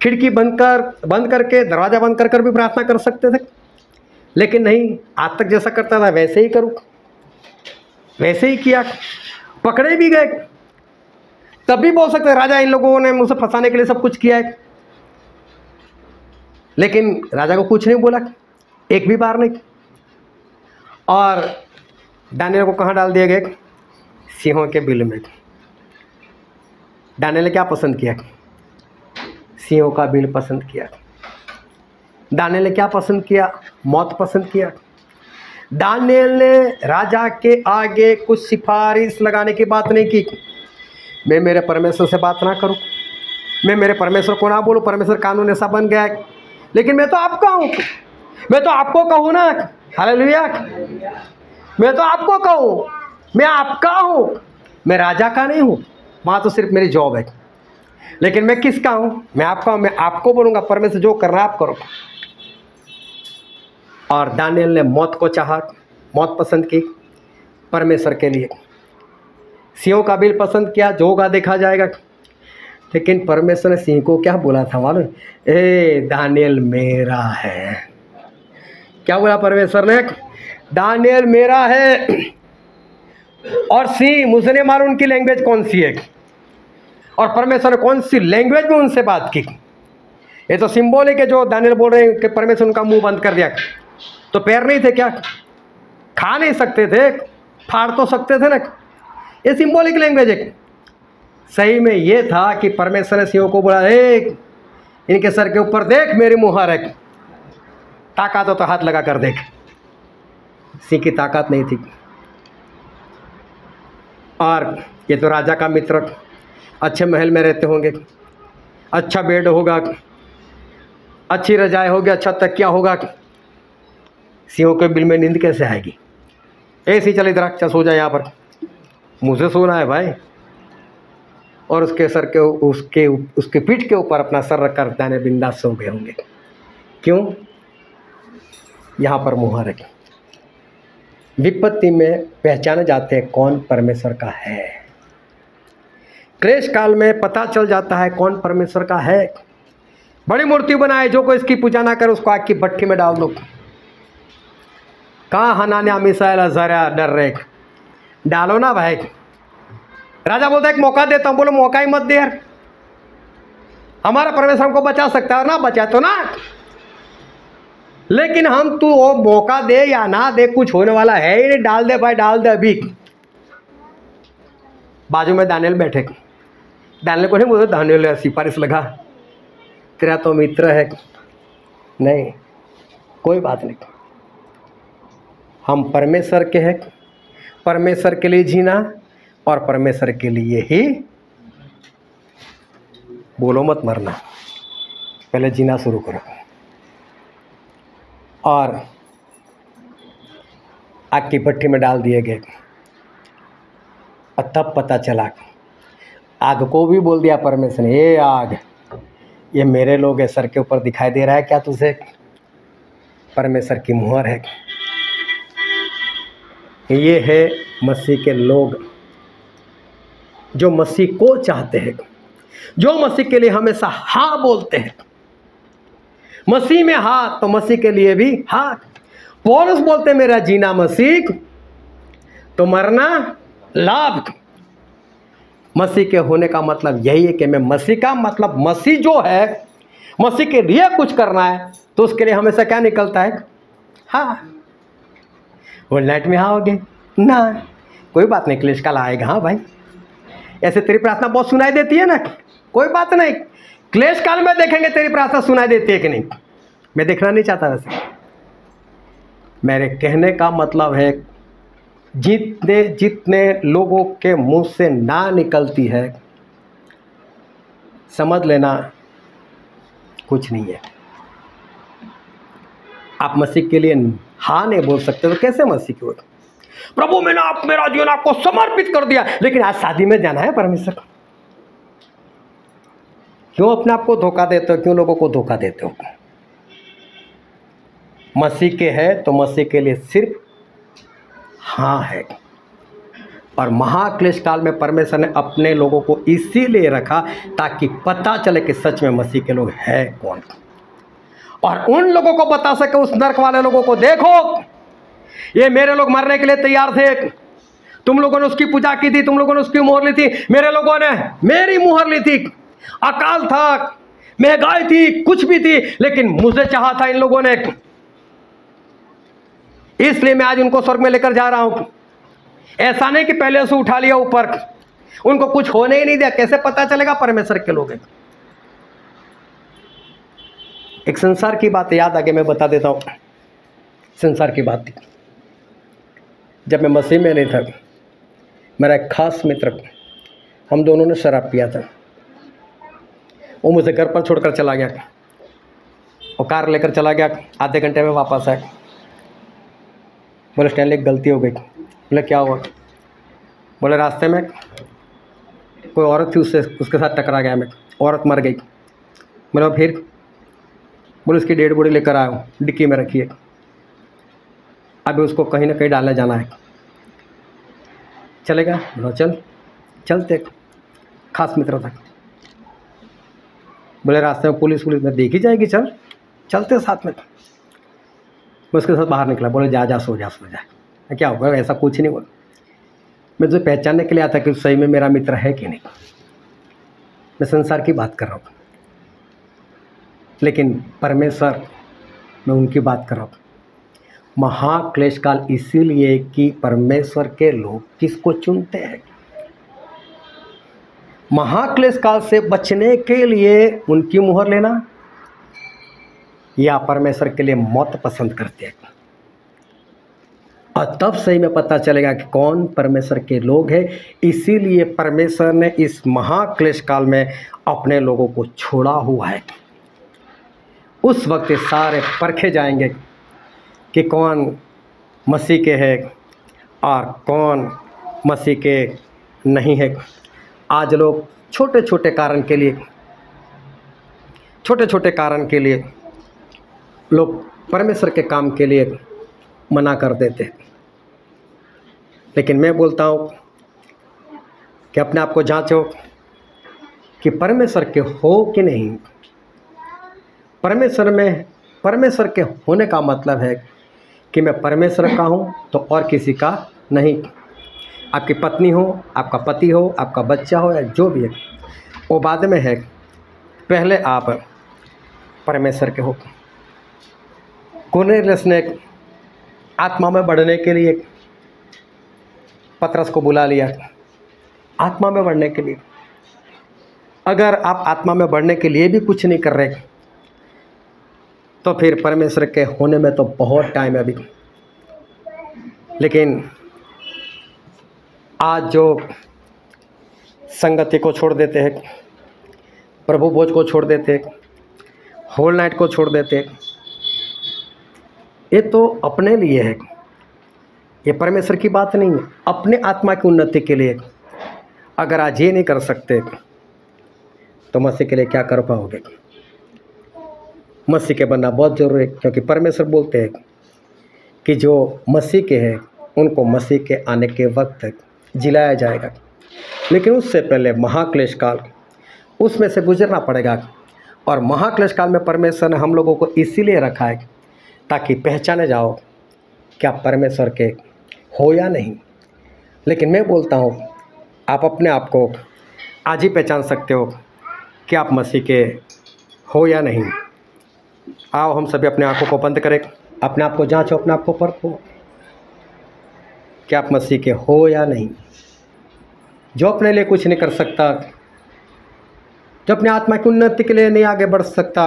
खिड़की बंद करके दरवाजा बंद कर भी प्रार्थना कर सकते थे, लेकिन नहीं, आज तक जैसा करता था वैसे ही करूँ, वैसे ही किया। पकड़े भी गए तब भी बोल सकते राजा इन लोगों ने मुझसे फंसाने के लिए सब कुछ किया है, लेकिन राजा को कुछ नहीं बोला, एक भी बार नहीं। और दानियल को कहाँ डाल दिए गए? सिंहों के बिल में। दानियल ने क्या पसंद किया? सिंहों का बिल पसंद किया। दानियल ने क्या पसंद किया? मौत पसंद किया। दानियल ने राजा के आगे कुछ सिफारिश लगाने की बात नहीं की, मैं मेरे परमेश्वर से बात ना करूं, मैं मेरे परमेश्वर को ना बोलूं, परमेश्वर कानून ऐसा बन गया है, लेकिन मैं तो आपका हूं, मैं तो आपको कहूं ना, हालेलुया, मैं तो आपको कहूं, मैं आपका हूं, मैं राजा का नहीं हूं, वहां तो सिर्फ मेरी जॉब है, लेकिन मैं किसका हूं? मैं आपका हूं, मैं आपको बोलूंगा परमेश्वर जो करना आप करो। और दानियल ने मौत को चाहा, मौत पसंद की परमेश्वर के लिए। सिंहों का बिल पसंद किया, जो होगा देखा जाएगा। लेकिन परमेश्वर ने सिंह को क्या बोला था मालूम? ए दानियल मेरा है। क्या बोला परमेश्वर ने? दानियल मेरा है। और सिंह मुझे नहीं मालूम उनकी लैंग्वेज कौन सी है, और परमेश्वर ने कौन सी लैंग्वेज में उनसे बात की। ये तो सिंबॉलिक है जो दानियल बोल रहे हैं कि परमेश्वर उनका मुंह बंद कर दिया। तो पैर नहीं थे क्या? खा नहीं सकते थे, फाड़ तो सकते थे ना। ये सिंबॉलिक लैंग्वेज है। सही में ये था कि परमेश्वर ने सिंहों को बोला, इनके सर के ऊपर देख मेरी मुहर है, ताकत हो तो हाथ लगा कर देख। सिंह की ताकत नहीं थी। और ये तो राजा का मित्र, अच्छे महल में रहते होंगे, अच्छा बेड होगा, अच्छी रजाई होगी, अच्छा तकिया होगा, सिंहों के बिल में नींद कैसे आएगी? ऐसी चले इधर, अच्छा सो जाए यहाँ पर, मुझे सोना है भाई। और उसके सर के उसके पीठ के ऊपर अपना सर रख कर दानियल बिंदास सो गए होंगे। क्यों? यहाँ पर मुहर है। विपत्ति में पहचाने जाते हैं कौन परमेश्वर का है। क्लेश काल में पता चल जाता है कौन परमेश्वर का है। बड़ी मूर्ति बनाए, जो कोई इसकी पूजा ना करे उसको आग की भट्टी में डाल दो। कहाँ हनान्याह मिसाइल अज़रिया डर रहे, डालो ना भाई। राजा बोलता है एक मौका देता हूँ, बोलो मौका ही मत दे यार, हमारा परमेश्वर हमको बचा सकता है, और ना बचा तो ना, लेकिन हम तू वो मौका दे या ना दे कुछ होने वाला है ही नहीं, डाल दे भाई, डाल दे अभी। बाजू में दानियल बैठे, दानियल को नहीं बोलते दानियल सिफारिश लगा, तेरा तो मित्र है। नहीं, कोई बात नहीं, हम परमेश्वर के हैं, परमेश्वर के लिए जीना और परमेश्वर के लिए ही, बोलो मत मरना। पहले जीना शुरू करो। और आग की भट्टी में डाल दिए गए और तब पता चला, आग को भी बोल दिया परमेश्वर ने, ये आग, ये मेरे लोग है, सर के ऊपर दिखाई दे रहा है क्या तुझे? परमेश्वर की मुहर है। ये है मसीह के लोग जो मसीह को चाहते हैं, जो मसीह के लिए हमेशा हाँ बोलते हैं। मसीह में हाँ तो मसीह के लिए भी हाँ। पौलुस बोलते मेरा जीना मसीह तो मरना लाभ। मसीह के होने का मतलब यही है कि मैं मसीह का मतलब, मसीह जो है, मसीह के लिए कुछ करना है तो उसके लिए हमेशा क्या निकलता है? हाँ। वो नाइट में हाँ हो गए ना, कोई बात नहीं, क्लेश काल आएगा। हाँ भाई, ऐसे तेरी प्रार्थना बहुत सुनाई देती है ना, कोई बात नहीं, क्लेश काल में देखेंगे तेरी प्रार्थना सुनाई देती है कि नहीं। मैं देखना नहीं चाहता वैसे। मेरे कहने का मतलब है जितने जितने लोगों के मुंह से ना निकलती है, समझ लेना कुछ नहीं है। आप मसीह के लिए हाँ नहीं बोल सकते तो कैसे मसीह की होगा? प्रभु मैंने आप मेरा जीवन आपको समर्पित कर दिया, लेकिन आज शादी में जाना है परमेश्वर। क्यों अपने आप को धोखा देते हो? क्यों लोगों को धोखा देते हो? मसीह के है तो मसीह के लिए सिर्फ हाँ है। और महाक्लेश काल में परमेश्वर ने अपने लोगों को इसीलिए रखा ताकि पता चले कि सच में मसीह के लोग हैं कौन, और उन लोगों को बता सके, उस नरक वाले लोगों को, देखो ये मेरे लोग मरने के लिए तैयार थे, तुम लोगों ने उसकी पूजा की थी, तुम लोगों ने उसकी मोहर ली थी, मेरे लोगों ने मेरी मोहर ली थी। अकाल था, महंगाई थी, कुछ भी थी, लेकिन मुझे चाहा था इन लोगों ने, इसलिए मैं आज उनको स्वर्ग में लेकर जा रहा हूं। ऐसा नहीं कि पहले से उठा लिया ऊपर, उनको कुछ होने ही नहीं दिया। कैसे पता चलेगा परमेश्वर के लोग हैं? एक संसार की बात याद आके मैं बता देता हूं। संसार की बात थी, जब मैं मसीह में नहीं था, मेरा एक खास मित्र, हम दोनों ने शराब पिया था। वो मुझे घर पर छोड़कर चला गया, वो कार लेकर चला गया, आधे घंटे में वापस आया। बोले स्टैनली गलती हो गई। बोले क्या हुआ? बोले रास्ते में कोई औरत थी, उसके साथ टकरा गया मैं, औरत मर गई। बोले फिर? बोले उसकी डेड बॉडी लेकर आया हूँ, डिक्की में रखी है, अभी उसको कहीं ना कहीं डालने जाना है, चलेगा? बोलो चल। चलते, खास मित्र था। बोले रास्ते में पुलिस में देखी जाएगी, चल चलते साथ में। मैं उसके साथ बाहर निकला। बोले जा जा, सो जा सो जा। क्या होगा? ऐसा कुछ नहीं हुआ। मैं तुझे पहचानने के लिए आता कि सही में मेरा मित्र है कि नहीं। मैं संसार की बात कर रहा हूँ, लेकिन परमेश्वर, मैं उनकी बात कर रहा हूँ। महाक्लेश काल इसीलिए कि परमेश्वर के लोग किसको चुनते हैं। महाक्लेश काल से बचने के लिए उनकी मुहर लेना या परमेश्वर के लिए मौत पसंद करते हैं, और तब सही में पता चलेगा कि कौन परमेश्वर के लोग हैं। इसीलिए परमेश्वर ने इस महाक्लेश काल में अपने लोगों को छोड़ा हुआ है। उस वक्त सारे परखे जाएंगे कि कौन मसीह के है और कौन मसीह के नहीं है। आज लोग छोटे छोटे कारण के लिए लोग परमेश्वर के काम के लिए मना कर देते हैं। लेकिन मैं बोलता हूँ कि अपने आप को जांचो कि परमेश्वर के हो कि नहीं। परमेश्वर के होने का मतलब है कि मैं परमेश्वर का हूँ तो और किसी का नहीं। आपकी पत्नी हो, आपका पति हो, आपका बच्चा हो, या जो भी है, वो बाद में है, पहले आप परमेश्वर के हो। कुरनेलियुस ने आत्मा में बढ़ने के लिए पतरस को बुला लिया, आत्मा में बढ़ने के लिए। अगर आप आत्मा में बढ़ने के लिए भी कुछ नहीं कर रहे तो फिर परमेश्वर के होने में तो बहुत टाइम है अभी। लेकिन आज जो संगति को छोड़ देते हैं, प्रभु भोज को छोड़ देते हैं, होल नाइट को छोड़ देते। ये तो अपने लिए है, ये परमेश्वर की बात नहीं है। अपने आत्मा की उन्नति के लिए अगर आज ये नहीं कर सकते तो मसीह के लिए क्या कर पाओगे। मसीह के बनना बहुत जरूरी है, क्योंकि परमेश्वर बोलते हैं कि जो मसीह के हैं उनको मसीह के आने के वक्त तक जिलाया जाएगा, लेकिन उससे पहले महाक्लेश काल उसमें से गुजरना पड़ेगा। और महाक्लेश काल में परमेश्वर ने हम लोगों को इसीलिए रखा है ताकि पहचाने जाओ कि आप परमेश्वर के हो या नहीं। लेकिन मैं बोलता हूँ आप अपने आप को आज ही पहचान सकते हो कि आप मसीह के हो या नहीं। आओ हम सभी अपने आंखों को बंद करें, अपने आप को जांचो, अपने आप को परखो कि आप मसीह के हो या नहीं। जो अपने लिए कुछ नहीं कर सकता, जो अपने आत्मा की उन्नति के लिए नहीं आगे बढ़ सकता,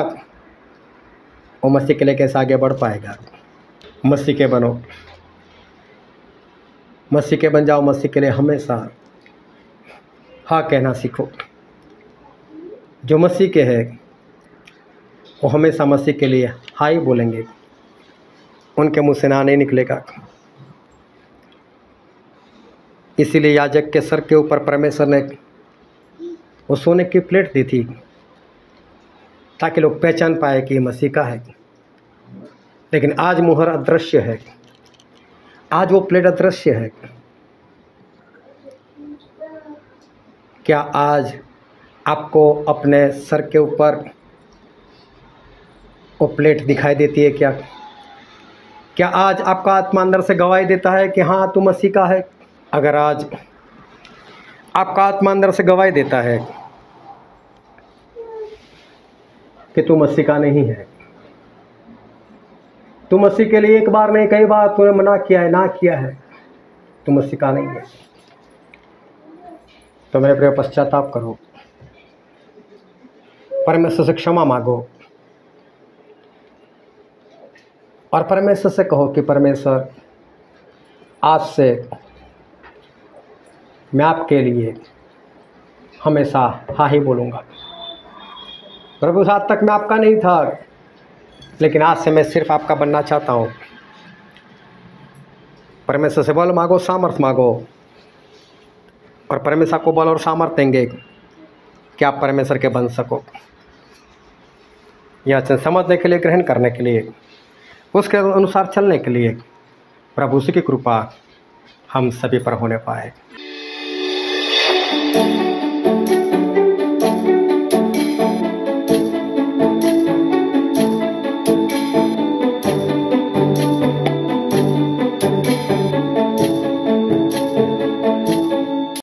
वो मसीह के लिए कैसे आगे बढ़ पाएगा। मसीह के बनो, मसीह के बन जाओ। मसीह के लिए हमेशा हाँ कहना सीखो। जो मसीह के है वो हमेशा मसीह के लिए हाँ ही बोलेंगे, उनके मुंह से ना नहीं निकलेगा। इसीलिए याजक के सर के ऊपर परमेश्वर ने वो सोने की प्लेट दी थी ताकि लोग पहचान पाए कि ये मसीह का है। लेकिन आज मुहर अदृश्य है, आज वो प्लेट अदृश्य है। क्या आज आपको अपने सर के ऊपर वो प्लेट दिखाई देती है? क्या आज आपका आत्मा अंदर से गवाही देता है कि हाँ तू मसीह का है? अगर आज आपका आत्मा अंदर से गवाही देता है कि तू मसीह का नहीं है, तू मसीह के लिए एक बार नहीं कई बार तूने मना किया है, ना किया है, तू मसीह का नहीं है, तो मेरे प्रिय पश्चाताप करो, परमेश्वर से क्षमा मांगो और परमेश्वर से कहो कि परमेश्वर आज से मैं आपके लिए हमेशा हाँ ही बोलूँगा। प्रभु आज तक मैं आपका नहीं था, लेकिन आज से मैं सिर्फ आपका बनना चाहता हूँ। परमेश्वर से बल मांगो, सामर्थ्य मांगो, और परमेश्वर को बल और सामर्थ्य देंगे कि आप परमेश्वर के बन सको। यह वचन समझने के लिए, ग्रहण करने के लिए, उसके अनुसार चलने के लिए प्रभु की कृपा हम सभी पर होने पाए।